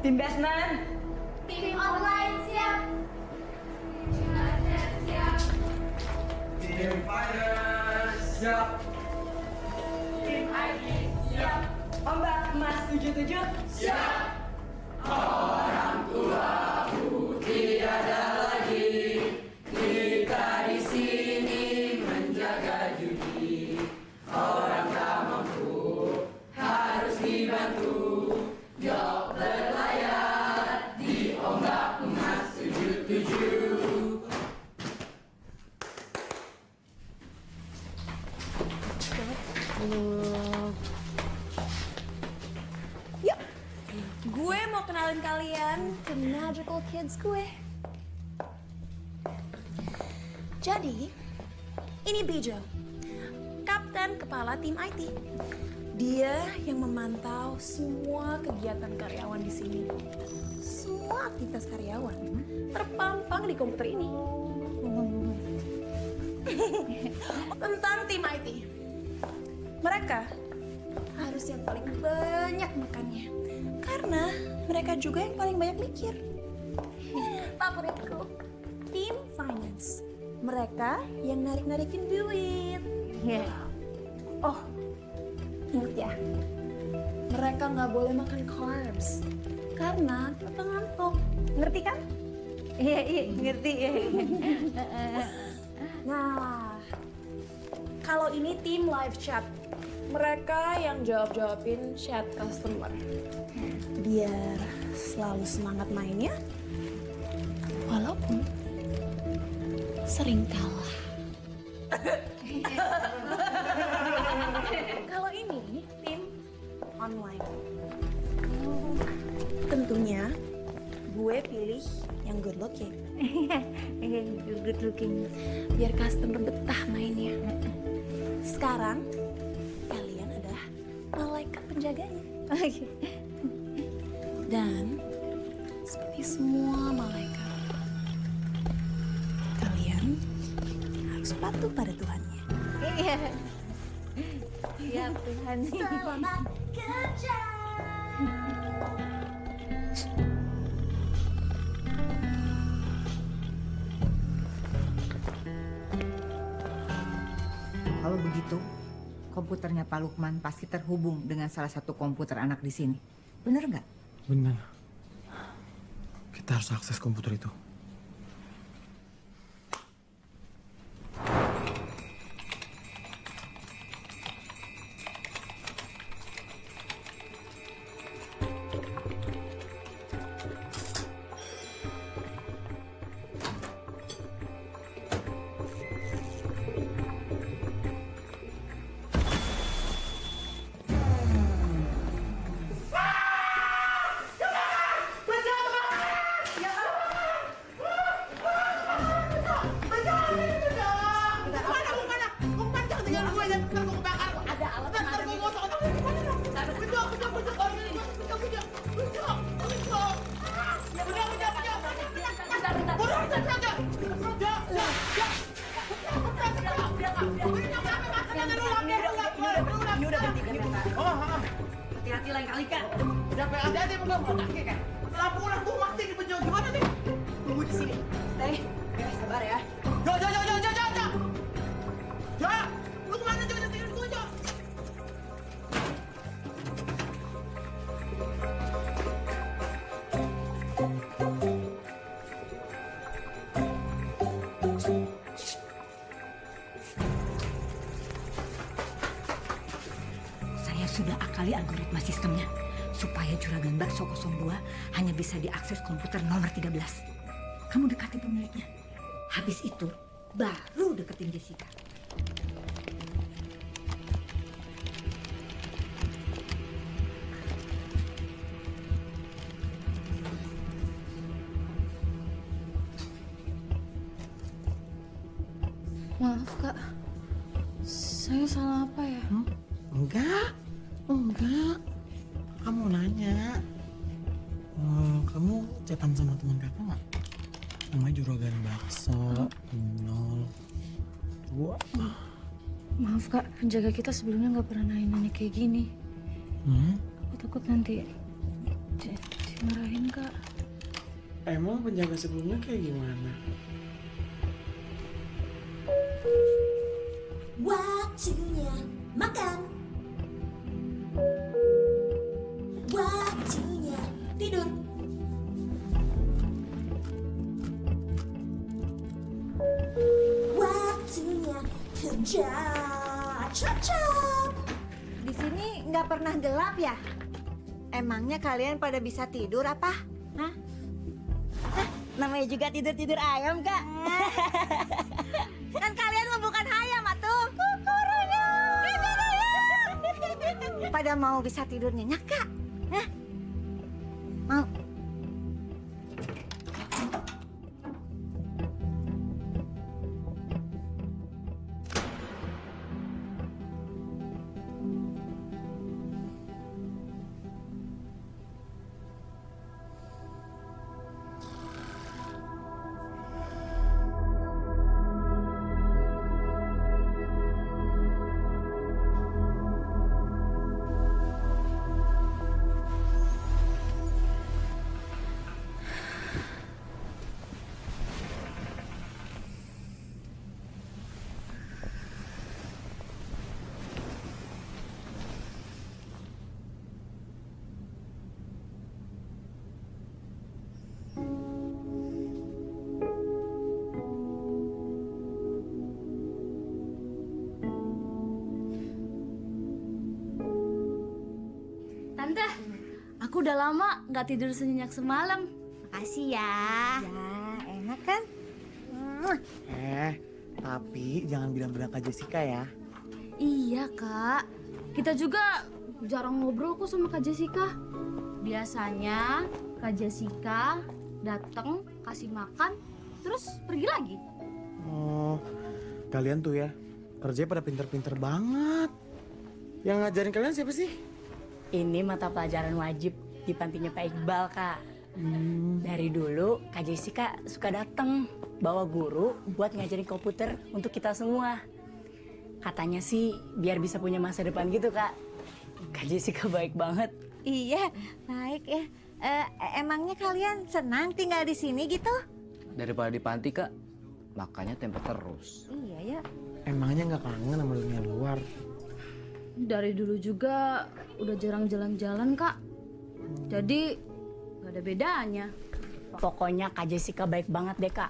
Tim Basement. Tim online siap. Tim Fighters siap. Tim IT siap. Ombak emas 77 siap. Orang tuaku tiada lagi, kita di sini menjaga judi. Orang tak mampu harus dibantu. Yuk berlayar di ombak emas 77. Yuk, gue mau kenalin kalian ke Magical Kids gue. Jadi, ini Bijo, kapten kepala tim IT. Dia yang memantau semua kegiatan karyawan di sini. Semua aktivitas karyawan terpampang di komputer ini. Tentang tim IT. Mereka harus yang paling banyak makannya. Karena mereka juga yang paling banyak mikir. Favoritku, tim finance. Mereka yang narik-narikin duit. Oh, ingat ya, mereka nggak boleh makan carbs karena tetap ngantuk. Ngerti kan? Iya, ngerti. Nah, kalau ini tim live chat, mereka yang jawab-jawabin chat customer. Biar selalu semangat mainnya, walaupun sering kalah. Kalau ini tim online. Tentunya gue pilih yang good looking. Good looking. Biar customer betah mainnya. Sekarang kalian adalah malaikat penjaganya. Dan seperti semua malaikat, kalian harus patuh pada Tuhannya. Ya Tuhan. Selamat kerja. Kalau begitu, komputernya Pak Lukman pasti terhubung dengan salah satu komputer anak di sini. Bener nggak? Benar. Kita harus akses komputer itu. Hati-hati lain kali, Kak. Udah hati-hati belum mau kaki kan? Lampu mati di penjauh gimana nih? Tunggu di sini. Stay. Oke, sabar ya. Jo. Jo, lu kemana Jo? Tinggal gue Jo. Saya sudah akali algoritma sistemnya supaya juragan bakso 02 hanya bisa diakses komputer nomor 13. Kamu dekati pemiliknya. Habis itu baru deketin Jessica. Maaf kak, saya salah apa ya? Enggak. Kamu nanya. Kamu chatan sama teman kakak nggak? Namanya Juragan Bakso, 02. Maaf kak, penjaga kita sebelumnya nggak pernah nanya kayak gini. Aku takut nanti dimarahin kak. Emang penjaga sebelumnya kayak gimana? Waktunya makan. Waktunya tidur. Waktunya kerja. Cocok. Di sini nggak pernah gelap ya? Emangnya kalian pada bisa tidur apa? Hah? Namanya juga tidur-tidur ayam, Kak. Kan kalian mah bukan ayam atuh. Pada mau bisa tidur nyenyak, Kak? Hah? Mau? Tante, aku udah lama nggak tidur senyenyak semalam. Makasih ya. Ya, enak kan? Tapi jangan bilang-bilang Kak Jessica ya. Iya kak, kita juga jarang ngobrol kok sama Kak Jessica. Biasanya Kak Jessica datang kasih makan, terus pergi lagi. Oh, kalian tuh ya kerjanya pada pinter-pinter banget. Yang ngajarin kalian siapa sih? Ini mata pelajaran wajib di pantinya Pak Iqbal, Kak. Dari dulu Kak Jessica suka datang bawa guru buat ngajarin komputer untuk kita semua. Katanya sih biar bisa punya masa depan gitu, Kak. Kak Jessica baik banget. Iya, baik ya. Emangnya kalian senang tinggal di sini gitu? Daripada di panti, Kak. Makanya tempe terus. Iya ya. Emangnya nggak kangen sama dunia luar? Dari dulu juga udah jarang jalan-jalan kak. Jadi gak ada bedanya. Pokoknya Kak Jessica baik banget deh, Kak.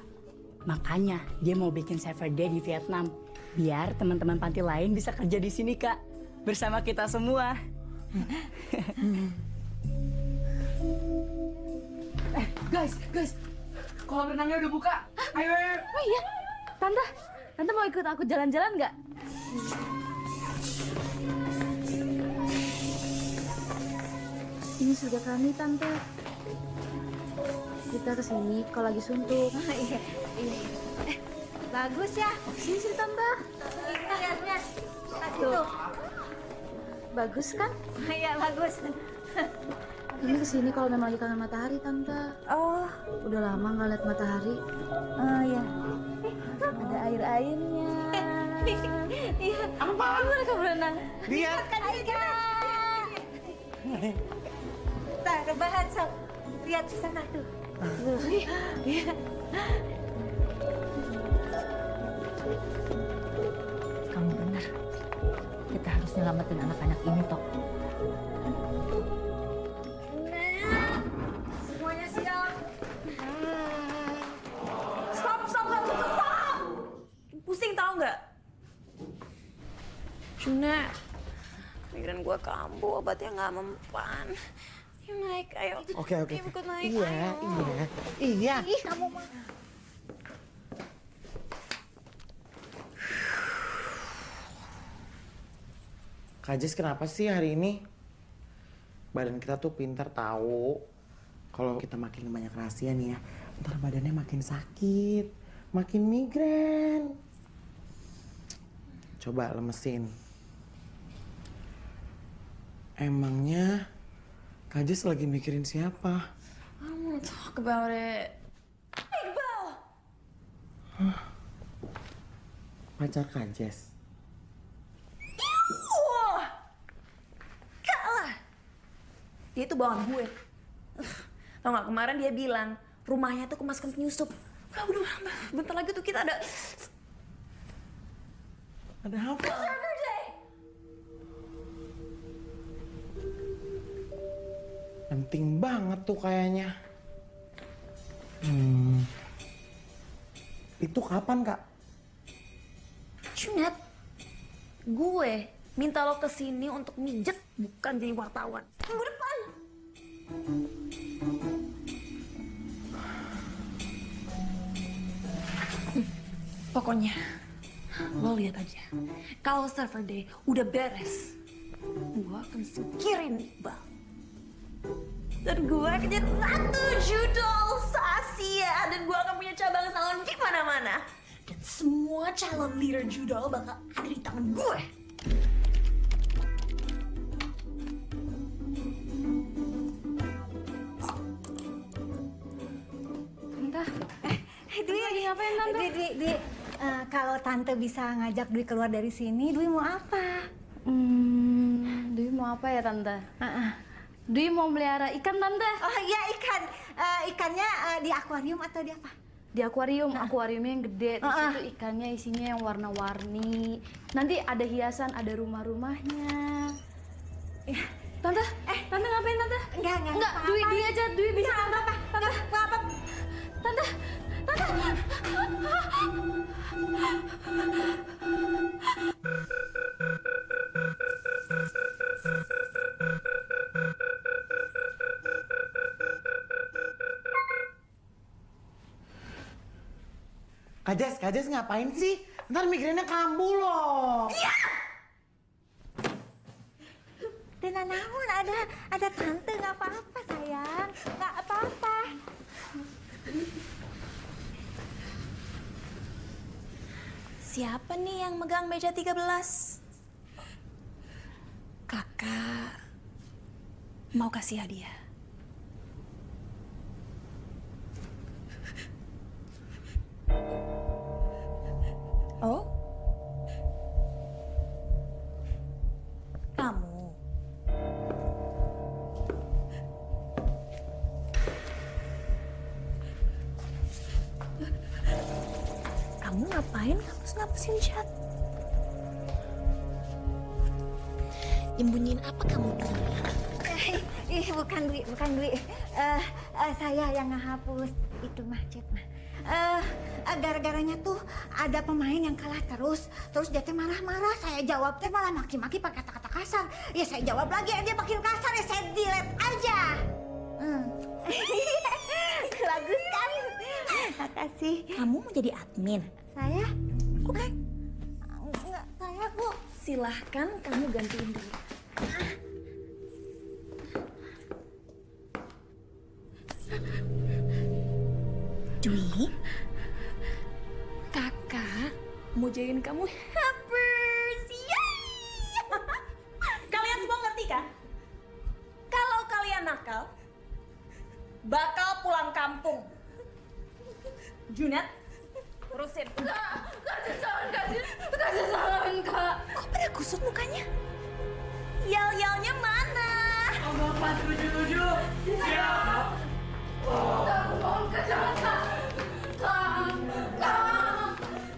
Makanya dia mau bikin Saver Day di Vietnam. Biar teman-teman panti lain bisa kerja di sini, Kak. Bersama kita semua. Guys. Kolam renangnya udah buka. Ayo. Oh iya, Tante mau ikut aku jalan-jalan nggak? Ini sudah kami, Tante. Kita kesini kalau lagi suntuk. Iya. Bagus ya. Sini, Tante. Lihat. Tuh. Bagus kan? Iya, bagus. Ini kesini kalau memang lagi kangen matahari, Tante. Oh. Udah lama nggak lihat matahari. Oh iya. Ada air-airnya. Iya. Apa? Mereka berenang. Lihat. Nah, rebahan sob. Lihat di sana tuh. Iya. Kamu benar. Kita harus nyelamatin anak-anak ini, Tok. Semuanya siap. Stop! Pusing tau nggak? Juna, pikiran gue kambuh, obatnya nggak mempan. Yuk naik, ayo. Oke. Ikut naik, Iya. Ih, kamu mah. Kak Jess, kenapa sih hari ini badan kita tuh pintar tahu kalau kita makin banyak rahasia nih ya, ntar badannya makin sakit, makin migrain. Coba lemesin. Emangnya Kak Jess lagi mikirin siapa? I don't wanna talk about it. Iqbal! Pacar Kak Jess? Kalah! Dia tuh bawahan gue. Tau gak, kemarin dia bilang rumahnya tuh kemasukan penyusup. Udah, bentar lagi tuh kita ada... Ada apa? Surfer Day! Penting banget tuh kayaknya. Itu kapan, Kak? Junet, gue minta lo kesini untuk mijet, bukan jadi wartawan. Minggu depan. Pokoknya, lo lihat aja. Kalau Surfer Day udah beres, gue akan singkirin Iqbal. Dan gue akan jadi ratu judol se-Asia. Dan gue akan punya cabang salon di mana-mana. Dan semua calon leader judol bakal ada di tangan gue. Tante, Dwi lagi ngapain Tante? Dwi, kalau Tante bisa ngajak Dwi keluar dari sini, Dwi mau apa? Dwi mau apa ya Tante? Dwi mau melihara ikan Tante. Oh iya ikan. Ikannya di akuarium atau di apa? Di akuarium, akuariumnya yang gede, terus itu ikannya isinya yang warna-warni. Nanti ada hiasan, ada rumah-rumahnya. Tante, Tante ngapain Tante? Enggak, Dwi aja, Dwi bisa. Enggak apa-apa. Tante. Kak Jess ngapain sih? Ntar mikirinnya kambuh loh. Iya! Dina namun ada Tante, nggak apa-apa sayang. Nggak apa-apa. Siapa nih yang megang meja 13? Kakak mau kasih hadiah. Oh? Kamu? Kamu ngapain ngapus-ngapusin chat? Nyembunyiin apa kamu tuh? Bukan Dwi. Saya yang ngehapus itu mah chat mah. Gara-garanya tuh ada pemain yang kalah terus dia teh marah-marah, saya jawab teh malah maki-maki pakai kata-kata kasar. Ya saya jawab lagi, dia makin kasar, ya saya delete aja. Bagus kan? Makasih. Kamu mau jadi admin? Saya? Oke. Enggak, saya Bu. Silahkan kamu gantiin dulu. Dwi, kakak mau jadiin kamu helpers. Yeay! Kalian semua ngerti kan? Kalau kalian nakal, bakal pulang kampung. Junet, urusin. Jangan, Kak. Kok pada kusut mukanya? Yel-yelnya mana? Bapak 77. Siap. Aku mohon Kak, jangan Kak.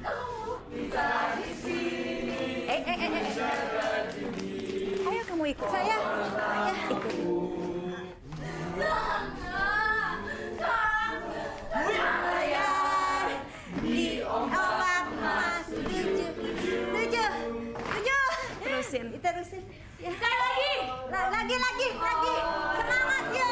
Kamu bisa di sini. Ayo kamu ikut. Saya. Ikut. Di ombak emas 7. Terusin. Diterusin. Ya. Sekali lagi. Lagi. Semangat ya.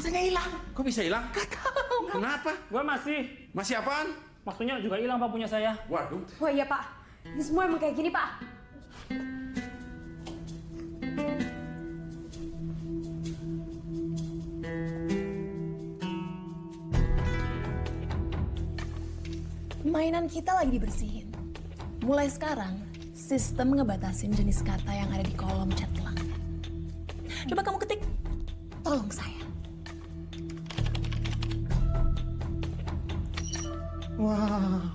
pulsanya hilang. Kok bisa hilang? Gak tahu. Kenapa? Gua masih. Masih apaan? Maksudnya juga hilang Pak punya saya. Waduh. Oh iya Pak, ini semua emang kayak gini Pak. Mainan kita lagi dibersihin. Mulai sekarang, sistem ngebatasin jenis kata yang ada di kolom chat pelanggan. Coba kamu ketik, tolong saya. Wow.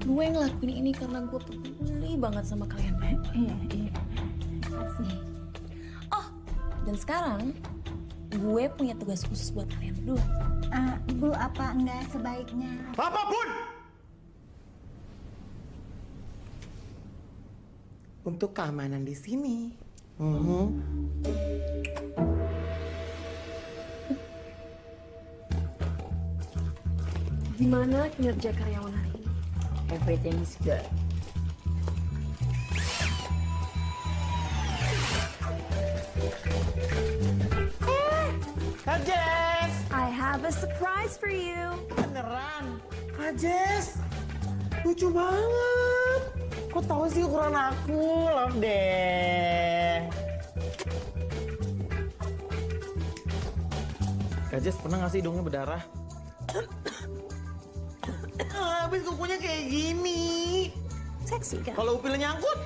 Gue ngelakuin ini karena gue peduli banget sama kalian. Iya. Oh, dan sekarang gue punya tugas khusus buat kalian berdua. Bu, apa enggak sebaiknya? Apapun! Untuk keamanan di sini. Gimana kinerja karyawan hari ini? Everything is good. Kak Jess! I have a surprise for you. Beneran? Kak Jess! Lucu banget. Kok tahu sih ukuran aku? Love deh. Kak Jess, pernah nggak sih hidungnya berdarah? Habis kukunya kayak gini. Seksi kan? Kalau upilnya nyangkut.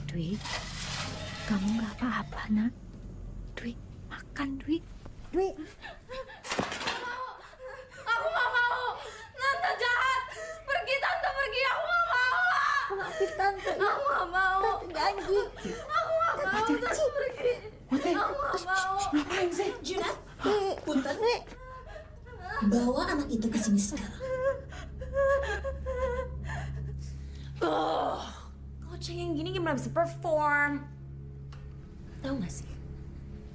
Dwi, kamu nggak apa-apa, nak? Dwi, makan, Dwi. Dwi. Aku gak mau. Tante jahat. Pergi, Tante pergi. Aku gak mau. Maafin Tante. Aku gak mau. Tante janji. Aku gak mau. Tante pergi. Aku gak mau. Ngapain sih? Junat, punten. Bawa anak itu ke sini sekarang. Kalau cengeng gini gimana bisa perform? Tahu gak sih?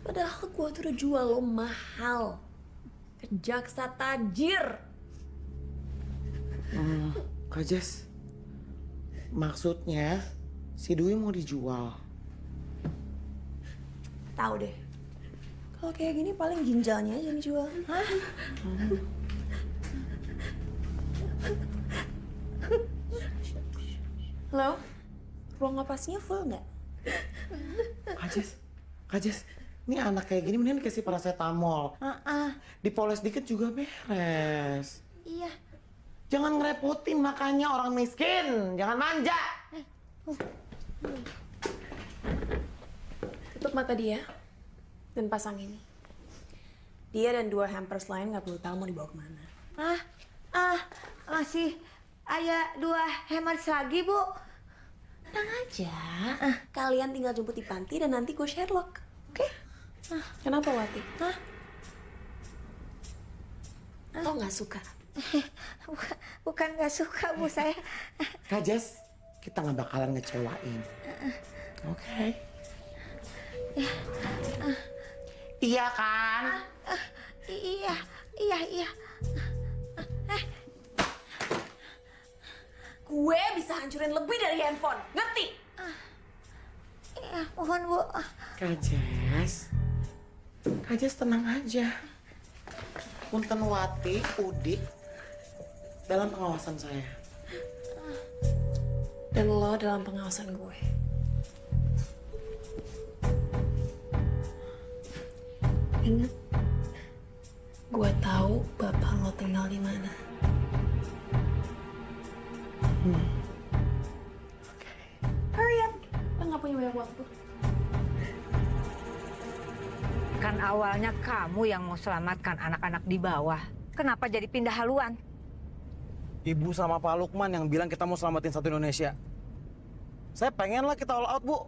Padahal gua tuh udah jual lo mahal. Ke jaksa tajir. Kak Jess, maksudnya si Dwi mau dijual. Tahu deh. Kalau kayak gini paling ginjalnya aja yang dijual. Hah? Halo? Ruang napasnya full nggak? Kak Jess, ini anak kayak gini mending dikasih paracetamol. Dipoles dikit juga beres. Iya. Jangan ngerepotin makanya orang miskin. Jangan manja. Tutup mata dia dan pasang ini. Dia dan 2 hampers lain nggak perlu tahu mau dibawa kemana. Masih ada 2 hammers lagi, Bu. Tenang aja. Kalian tinggal jemput di panti dan nanti gue Sherlock. Oke? Kenapa, Wati? Lo nggak suka? Bukan nggak suka, Bu, saya. Kak Jess, kita nggak bakalan ngecewain. Oke? Iya kan? Iya. Gue bisa hancurin lebih dari handphone. Ngerti? Iya, mohon, Bu. Kak Jess tenang aja. Punten Wati, Udik, dalam pengawasan saya. Dan lo dalam pengawasan gue. Ingat, gue tahu bapak lo tinggal di mana. Hurry up, lo nggak punya banyak waktu. Kan awalnya kamu yang mau selamatkan anak-anak di bawah. Kenapa jadi pindah haluan? Ibu sama Pak Lukman yang bilang kita mau selamatin satu Indonesia. Saya pengen lah kita all out, Bu.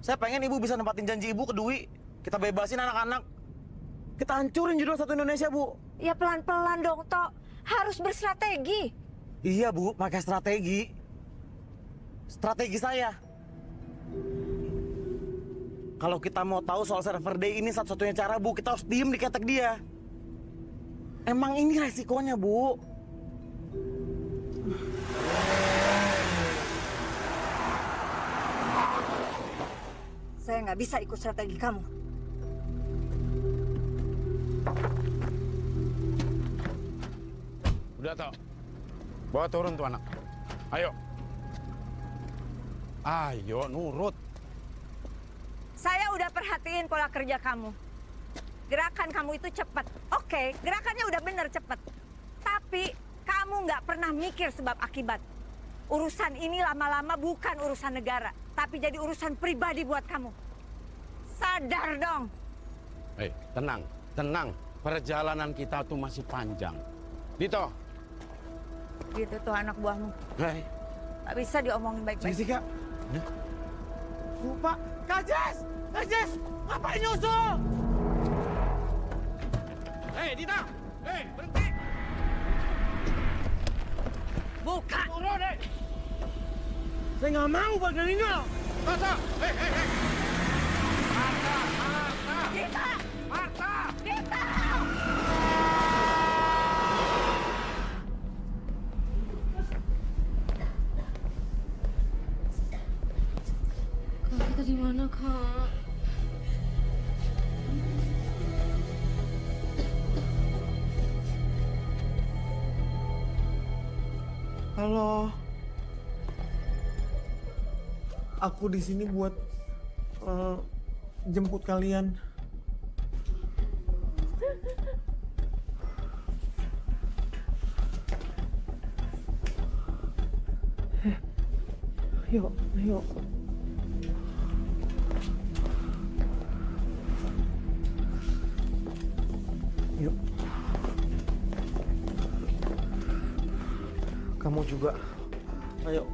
Saya pengen ibu bisa nempatin janji ibu ke Dwi. Kita bebasin anak-anak. Kita hancurin judul satu Indonesia, Bu. Ya pelan-pelan dong, Tok. Harus berstrategi. Iya, Bu. Pakai strategi. Strategi saya. Kalau kita mau tahu soal server day ini satu-satunya cara, Bu, kita harus diem di ketek dia. Emang ini resikonya, Bu. Saya nggak bisa ikut strategi kamu. Udah tau. Bawa turun tuh anak. Ayo. Ayo nurut. Saya udah perhatiin pola kerja kamu. Gerakan kamu itu cepat. Oke, gerakannya udah bener cepat. Tapi kamu nggak pernah mikir sebab akibat. Urusan ini lama-lama bukan urusan negara, tapi jadi urusan pribadi buat kamu. Sadar dong. Hei, tenang, tenang. Perjalanan kita tuh masih panjang. Dito. Gitu tuh anak buahmu. Hei. Gak bisa diomongin baik-baik. Jessica. Lupa. Kak Jess! Kak Jess! Ngapain nyusul? Hei, Dita! Hei, berhenti! Bukan! Turun, hei! Saya nggak mau bagian ini loh. Marta! Hei, hei, hei! Marta! Marta! Dita! Marta! Dita! Kak, kita di mana, Kak? Halo. Aku di sini buat jemput kalian. Ayo, ayo. Yuk. Kamu juga. Ayo.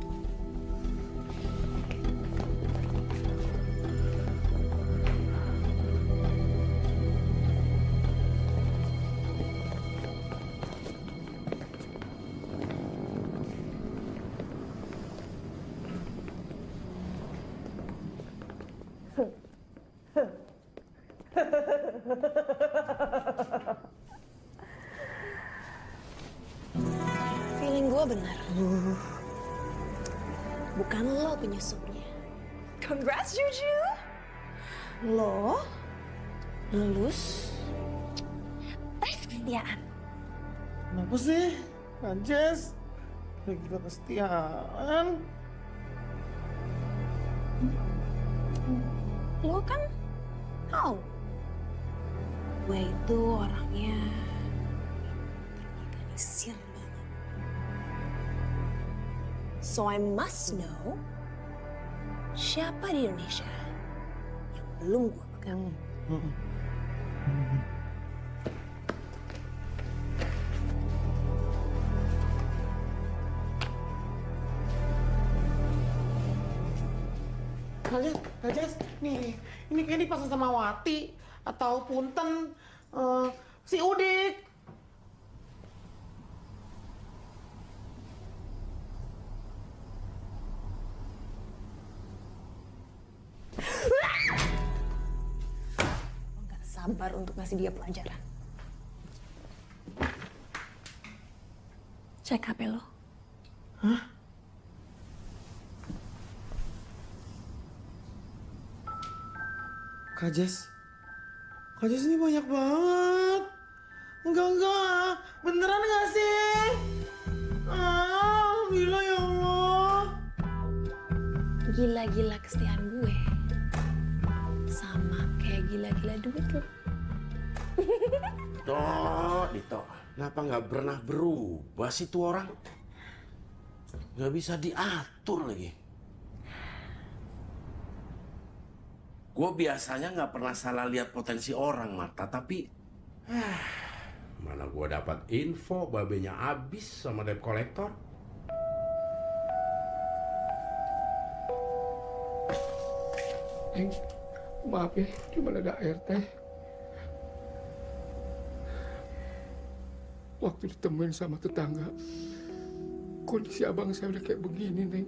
Feeling gue benar. Bukan lo penyusupnya. Congrats, Juju. Lo lulus tes kesetiaan. Kenapa sih? Anjes. Udah gila kesetiaan. Lo kan tahu gue itu orangnya terorganisir banget. So I must know siapa di Indonesia yang belum gue pegang. Kalian, Kak Jess, nih, ini kayaknya dipasang sama Wati atau Punten, si Udik. Gak sabar untuk ngasih dia pelajaran. Cek HP lo. Hah? Kak Jess ini banyak banget. Enggak. Beneran nggak sih? Alhamdulillah ya Allah. Gila-gila kesetiaan gue sama kayak gila-gila duit lo. Dito, kenapa nggak pernah berubah sih tuh orang? Nggak bisa diatur lagi. Gue biasanya nggak pernah salah lihat potensi orang, Marta, tapi mana gue dapat info babenya abis sama debt collector. Maaf ya, cuma ada air teh. Waktu ditemuin sama tetangga, kondisi abang saya udah kayak begini, Neng.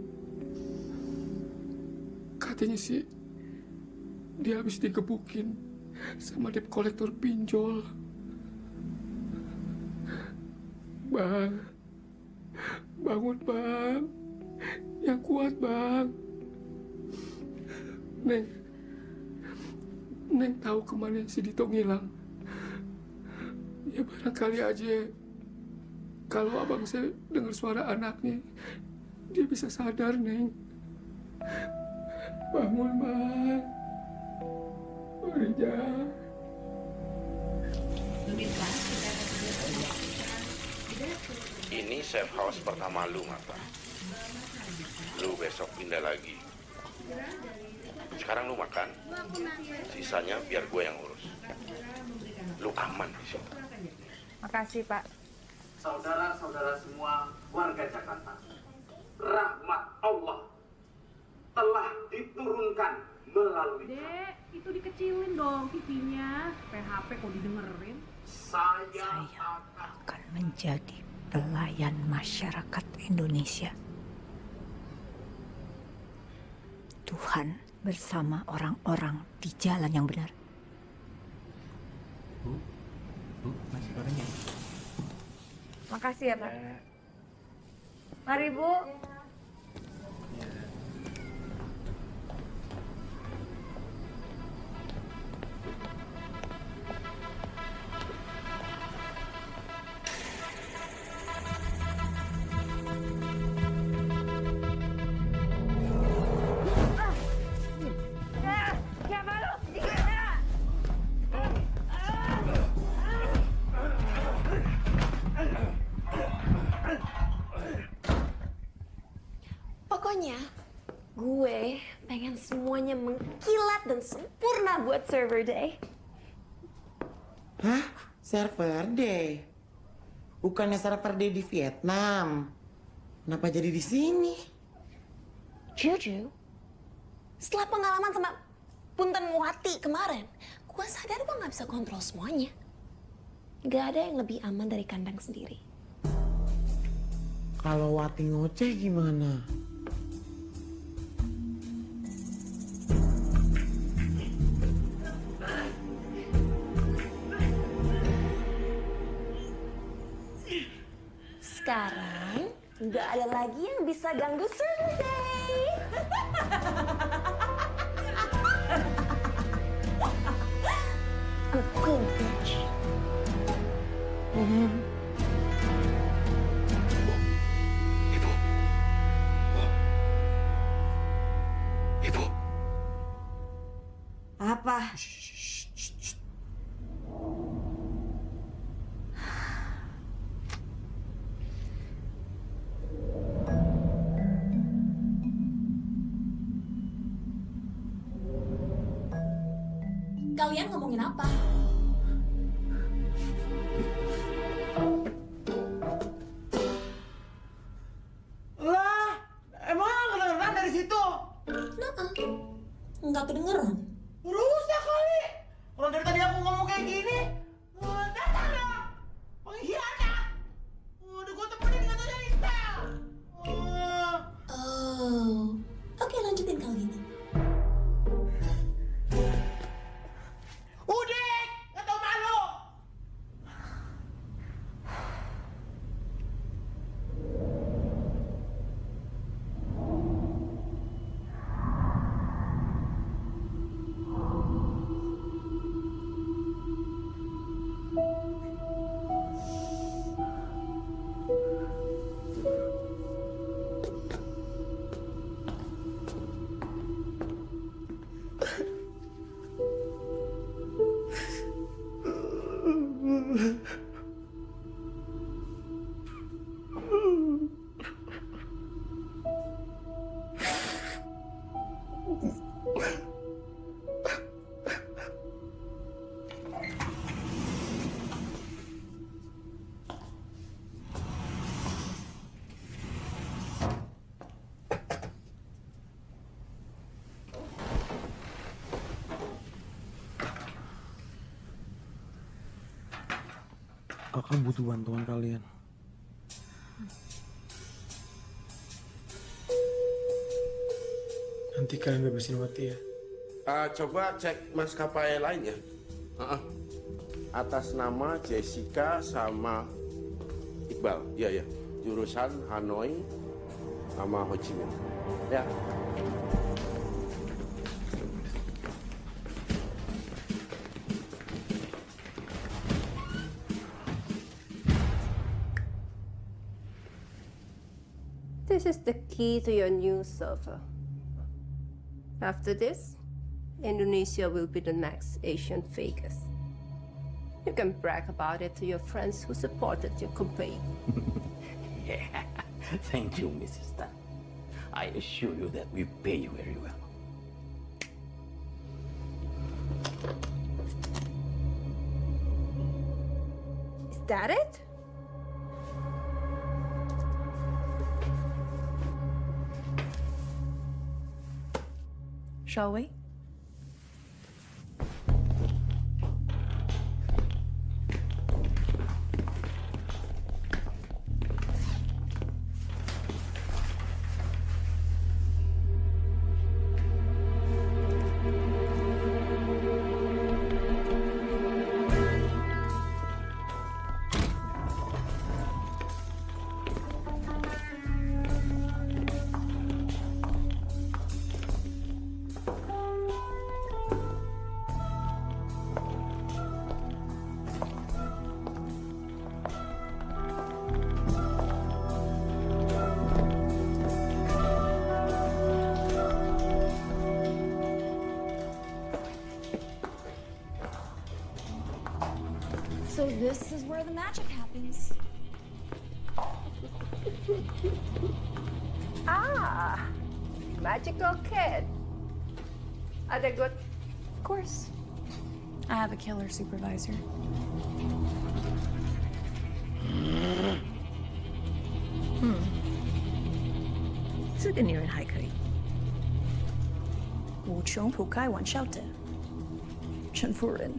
Katanya sih, dia habis digebukin sama debt kolektor pinjol. Bang, bangun bang, yang kuat bang. Neng tahu kemana si Dito ngilang. Ya barangkali aja kalau abang saya dengar suara anaknya, dia bisa sadar, Neng. Bangun, Bang. Rijal. Ini safe house pertama lu, Marta. Lu besok pindah lagi. Sekarang lu makan, sisanya biar gue yang urus. Lu aman di sini. Makasih, Pak. Saudara-saudara semua warga Jakarta, rahmat Allah telah diturunkan melalui Dek, itu dikecilin dong TV-nya. PHP kok didengerin. saya akan menjadi pelayan masyarakat Indonesia. Tuhan bersama orang-orang di jalan yang benar. Bu, nasi gorengnya. Makasih ya, Pak. Mari, Bu. Pokoknya, gue pengen semuanya mengkilat dan sempurna buat server day. Hah? Server day? Bukannya server day di Vietnam? Kenapa jadi di sini? Juju, setelah pengalaman sama Punten Muhati kemarin, gue sadar gue gak bisa kontrol semuanya. Gak ada yang lebih aman dari kandang sendiri. Kalau Wati ngoceh gimana? Sekarang, nggak ada lagi yang bisa ganggu server day. A good bitch. Ibu. Apa? Kalian ngomongin apa? Lah, emang kedengeran dari situ? Nggak kedengeran. Rusak kali. Kalau dari tadi aku ngomong kayak gini, datang dong. Pengkhianat. Udah gue temenin dengan aja Istel. Oh, oke lanjutin kalau gitu. Udah, gak tau malu. Kakak butuh bantuan kalian. Nanti kalian bebasin Wati ya. Coba cek maskapai lain ya. Atas nama Jessica sama Iqbal. Iya ya. Jurusan Hanoi sama Ho Chi Minh. Ya. This is the key to your new server. After this, Indonesia will be the next Asian Vegas. You can brag about it to your friends who supported your campaign. Yeah, thank you, Mrs. Tan. I assure you that we pay you very well. Is that it? Shall we? So this is where the magic happens. Ah, magical kid. Are they good? Of course. I have a killer supervisor. Hmm. 这个女人还可以。无穷不开玩笑的，陈夫人。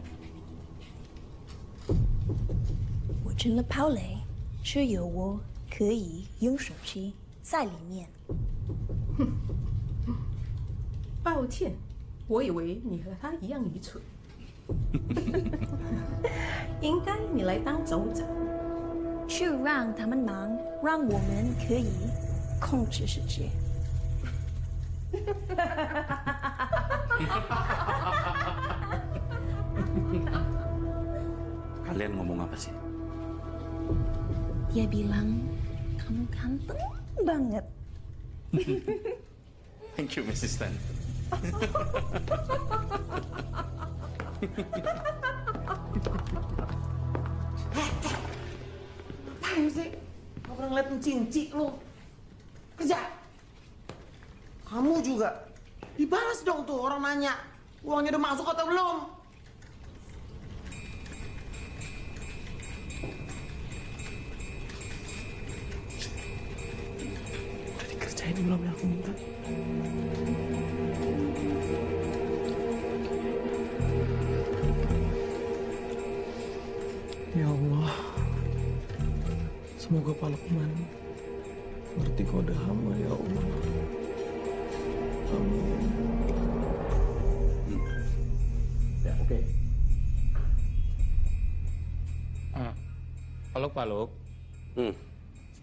我进了堡垒，是有我可以用手机在里面。抱歉，我以为你和她一样愚蠢。应该你来当首长。去让他们忙，让我们可以控制世界。Kalian ngomong apa sih? Dia bilang kamu ganteng banget. Thank you, Mrs. Tan. Ngapain sih? Gak pernah ngeliatin cinci lu. Kerja. Kamu juga. Dibalas dong tuh orang nanya. Uangnya udah masuk atau belum? Udah dikerjain belum yang aku minta? Ya Allah, semoga Pak Lukman ngerti kode hamba ya Allah. Amin. Ya, oke. Halo Pak Luk.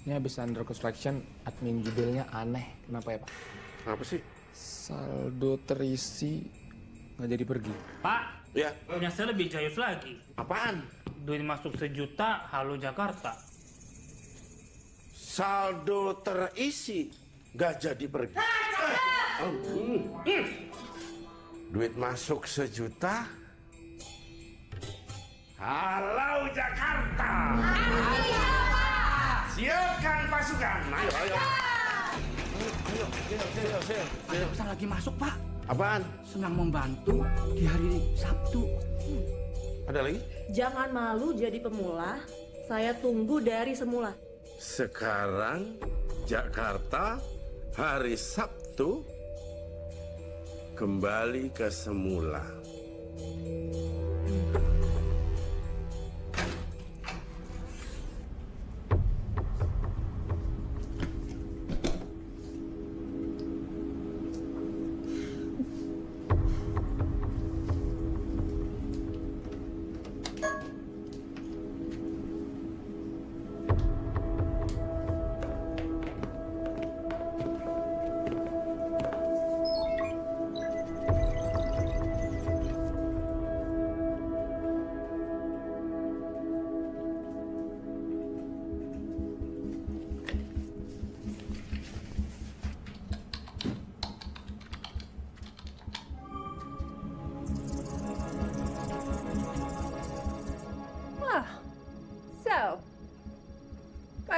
Ini habis under construction, admin judulnya aneh. Kenapa ya Pak? Apa sih? Saldo terisi nggak jadi pergi. Pak, ya. Punya saya lebih jayus lagi. Apaan? Duit masuk 1 juta, Halo Jakarta. Saldo terisi, nggak jadi pergi. Duit masuk 1 juta. Halo Jakarta. Siapkan pasukan. Ayo, ayo. Ada pesan lagi masuk, Pak. Apaan? Senang membantu di hari Sabtu. Ada lagi? Jangan malu jadi pemula. Saya tunggu dari semula. Sekarang Jakarta hari Sabtu kembali ke semula.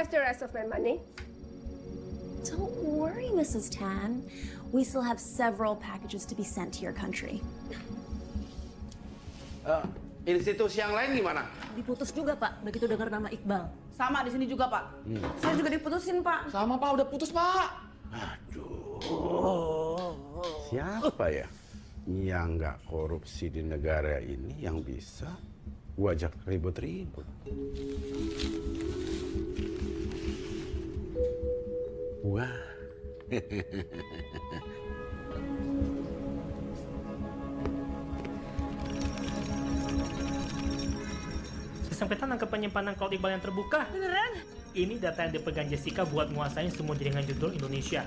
Where's the rest of my money? Don't worry, Mrs. Tan. We still have several packages to be sent to your country. Institusi yang lain gimana? Diputus juga, Pak, begitu dengar nama Iqbal. Sama di sini juga, Pak. Saya juga diputusin, Pak. Sama, Pak, udah putus, Pak. Siapa ya yang nggak korupsi di negara ini yang bisa gua ajak ribut-ribut? Wah. Kesempitan nangkep penyimpanan cloud Iqbal yang terbuka. Beneran? Ini data yang dipegang Jessica buat nguasain semua jaringan judul Indonesia.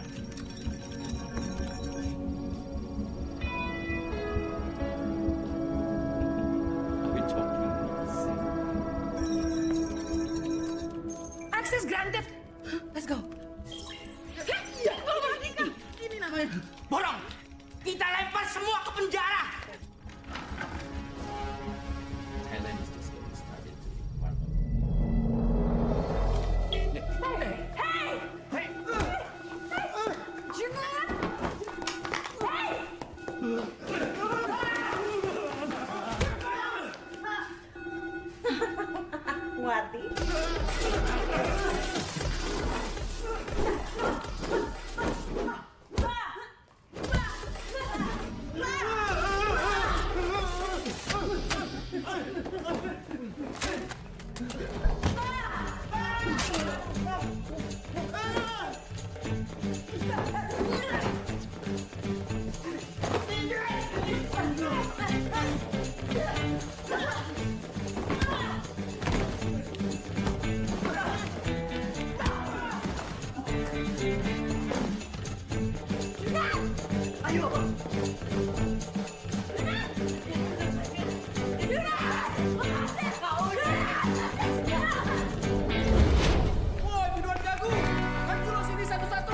Access granted. Let's go. Ya, ini namanya borong. Kita lempar semua ke penjara. Thailand is the same started to be part of Wati. Woi, biduan gagu. Kan dulu sini satu-satu.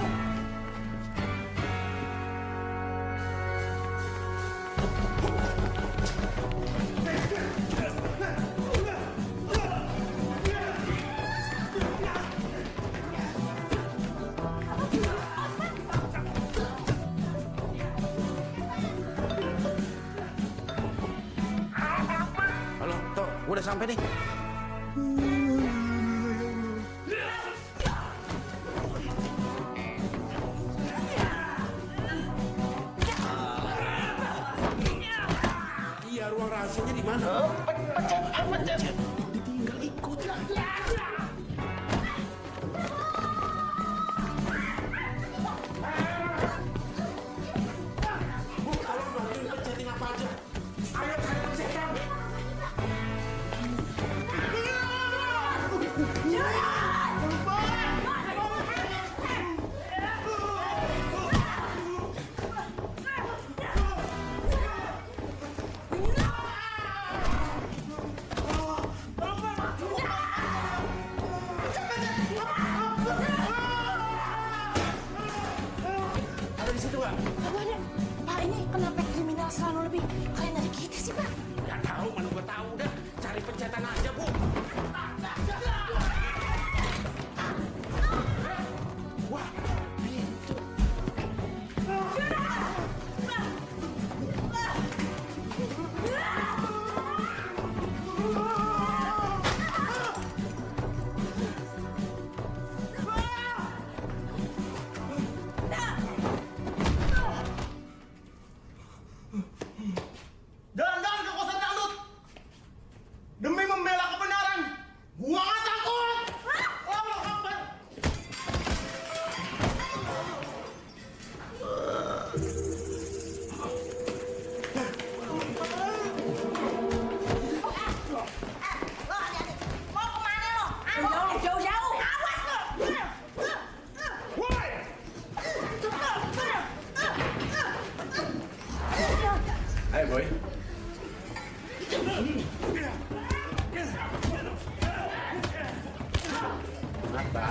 Halo, Tok, gua udah sampai nih. Iya, ruang rahasianya di mana? Pencet. Ditinggal ikut. Bu, tolong bantuin pencetin apa aja. Ayo cari pencetan. Ada di situ nggak? Pak, ini kenapa kriminal selalu lebih kalian dari kita sih, Pak? Nggak tahu, mana gua tahu dah. Cari pencetan aja, Bu. Wah, pintu. Jalan-jalan ke kosan dangdut demi membela kebenaran. Gua nggak takut. Allah Akbar. Mau kemana lo? Jauh-jauh. Awas lo. Woi. Hai, boy. Kenapa?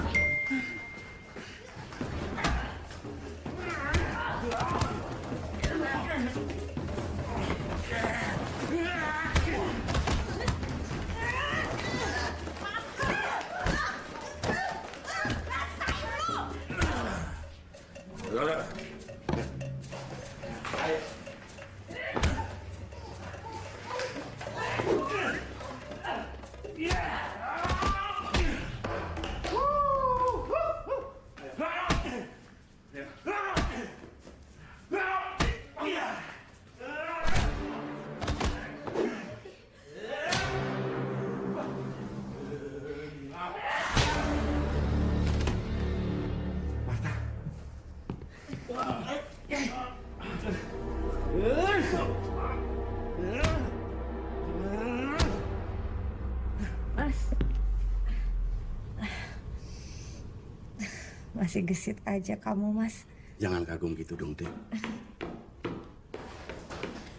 Masih gesit aja kamu, Mas. Jangan kagum gitu dong, Teh.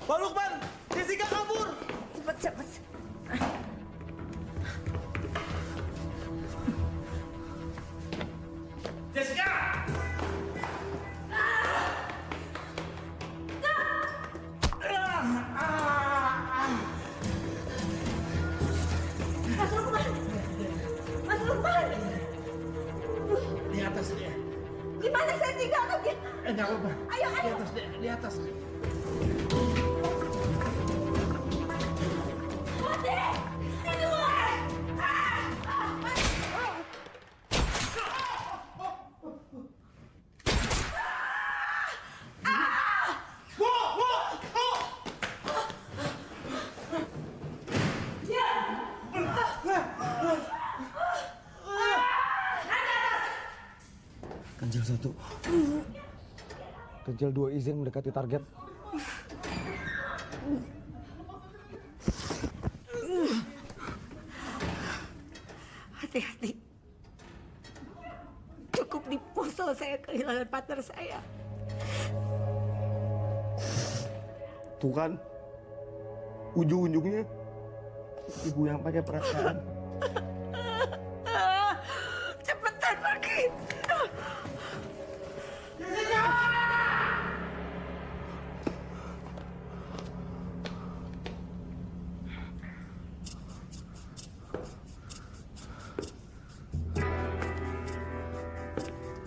Pak Lukman, Jessica kabur. Cepet. Jessica! Mas Lukman! Mas Lukman! Di atas dia. Di mana saya tinggal lagi? Enggak apa-apa. Ayo. Di atas. Putih! Sini luar! Ganjil 1. Ganjil 2 izin mendekati target. Hati-hati. Cukup di Poso saya kehilangan partner saya. Tuh kan, ujung-ujungnya ibu yang pakai perasaan. Cepetan pergi.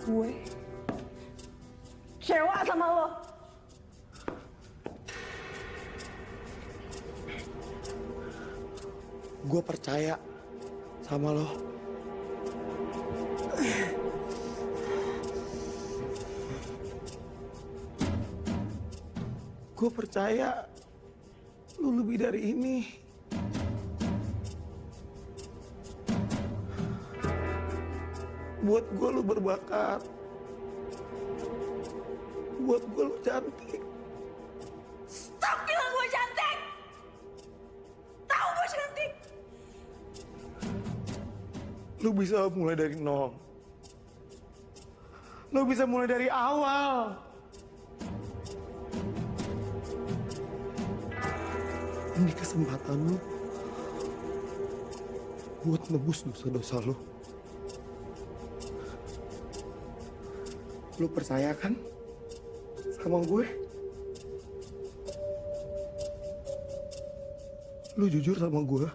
Gue kecewa sama lo. Gue percaya sama lo. Gue percaya lo lebih dari ini. Buat gue lo berbakat. Buat gue lo cantik. Stop bilang gue cantik. Tahu gue cantik. Lo bisa mulai dari nol. Lo bisa mulai dari awal. Ini kesempatan lo buat nebus dosa-dosa lo. Lo percaya kan sama gue? Lo jujur sama gue?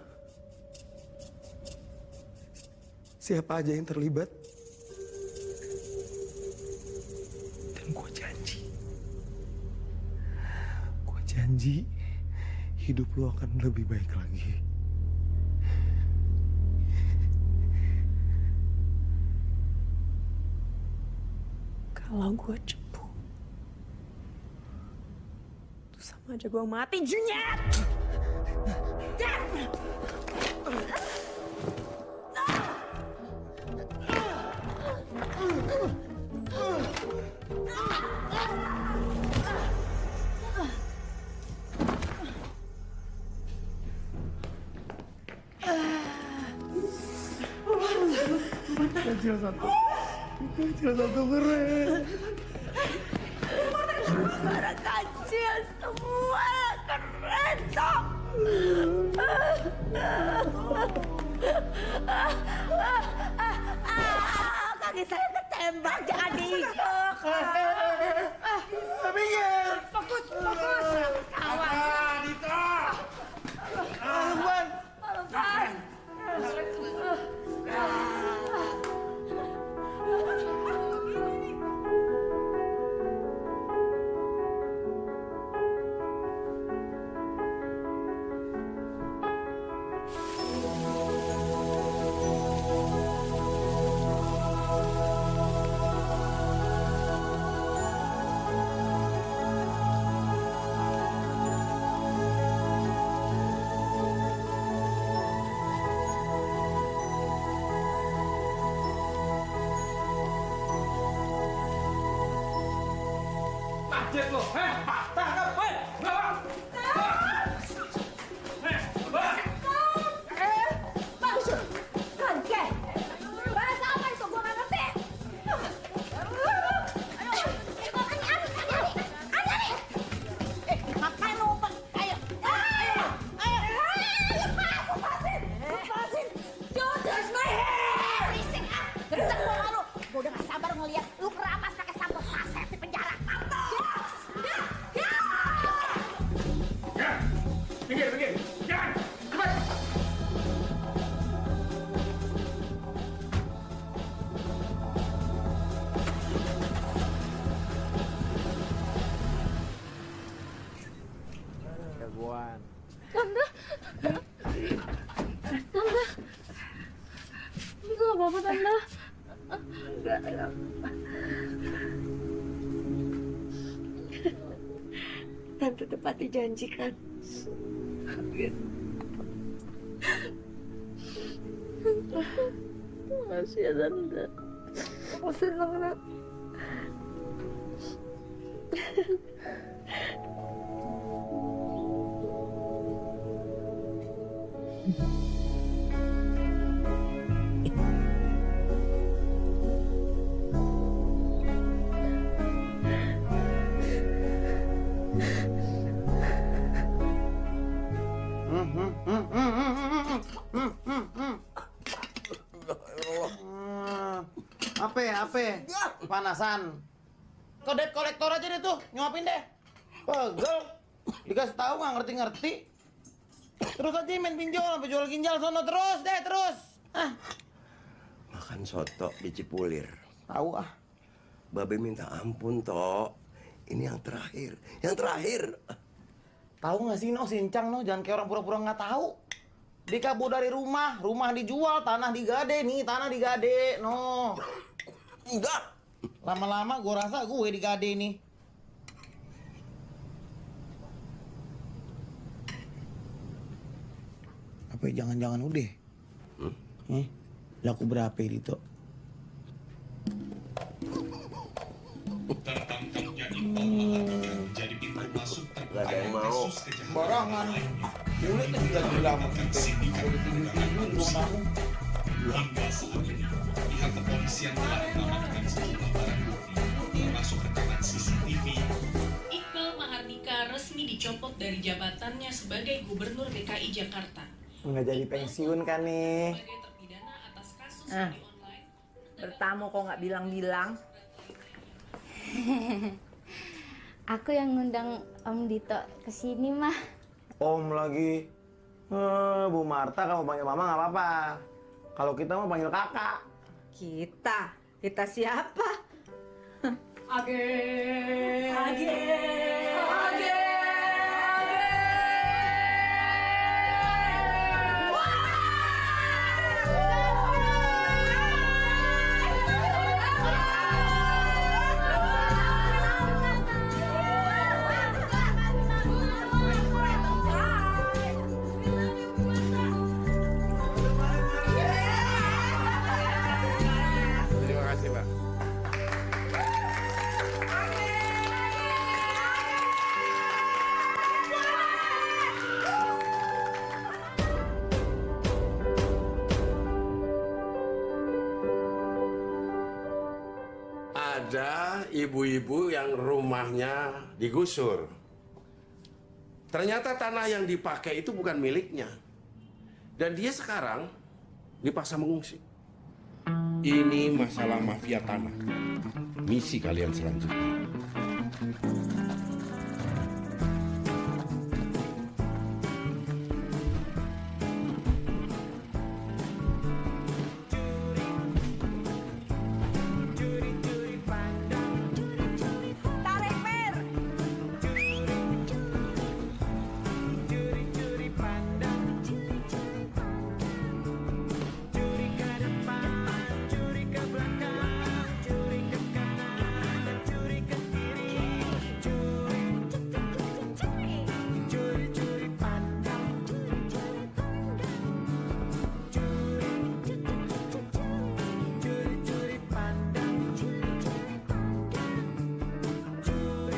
Siapa aja yang terlibat? Dan gue janji hidup lo akan lebih baik lagi. Kalau gue cepu, itu sama aja gue mati, Junyet! Kecil satu keren. Suara kecil semua keren, Sok. Kaki saya ketembak, jangan diinjek. Minggir. Fokus. Kawan. Dito. Lukman. Lukman. Tajir lo, tangkap, bawa. Bang, Bangke! Bahasa apa itu? Gua nggak ngerti. apa-apa, Tante. Enggak. Tante tepati janji kan? Makasih ya, Tante. Aku senang, Nak. Apa? Panasan. Kodet kolektor aja deh tuh, nyuapin deh. Pegel. Dikasih tahu nggak ngerti-ngerti. Terus aja main pinjol, sampai jual ginjal sono terus deh, terus. Makan soto di Cipulir. Tahu ah. Babe minta ampun, Tok. Ini yang terakhir. Yang terakhir. Tahu nggak sih, No, sincang, No, jangan kayak orang pura-pura nggak tahu. Dikabur dari rumah dijual, tanah digade nih, tanah digade, No. Enggak. Lama-lama gue rasa gue digade nih. Apa jangan-jangan udah? Laku berapa ini, Tok? Jadi pintu masuk Gak ada yang mau. Barangan. Boleh tuh gila-gila sama kita. Udah tinggi-tinggi di ruang tamu. Hingga saat ini, pihak kepolisian telah mengamankan sejumlah barang bukti, termasuk rekaman CCTV. Iqbal Mahardika resmi dicopot dari jabatannya sebagai Gubernur DKI Jakarta. Nggak jadi pensiun kan nih? Bertamu kok nggak bilang-bilang. Aku yang ngundang Om Dito kesini mah. Om lagi. Bu Marta kamu panggil mama nggak apa-apa. Kalau kita mau panggil kakak. Kita siapa? Age. Terima kasih, Pak. Ada ibu-ibu yang rumahnya digusur. Ternyata tanah yang dipakai itu bukan miliknya. Dan dia sekarang dipaksa mengungsi. Ini masalah mafia tanah. Misi kalian selanjutnya. Tarik mer.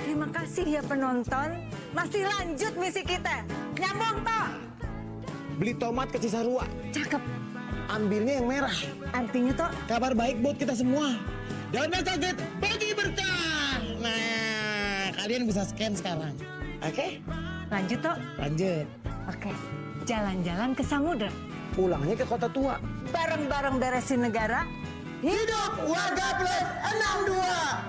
Terima kasih ya penonton. Masih lanjut misi kita. Nyambung toh. Beli tomat ke Cisarua. Cakep. Ambilnya yang merah. Artinya toh kabar baik buat kita semua. Dana kaget bagi berkah. Nah, kalian bisa scan sekarang. Oke? Lanjut toh. Lanjut. Oke. Jalan-jalan ke samudra. Pulangnya ke kota tua. Bareng-bareng beresin negara. Hidup warga plus 62.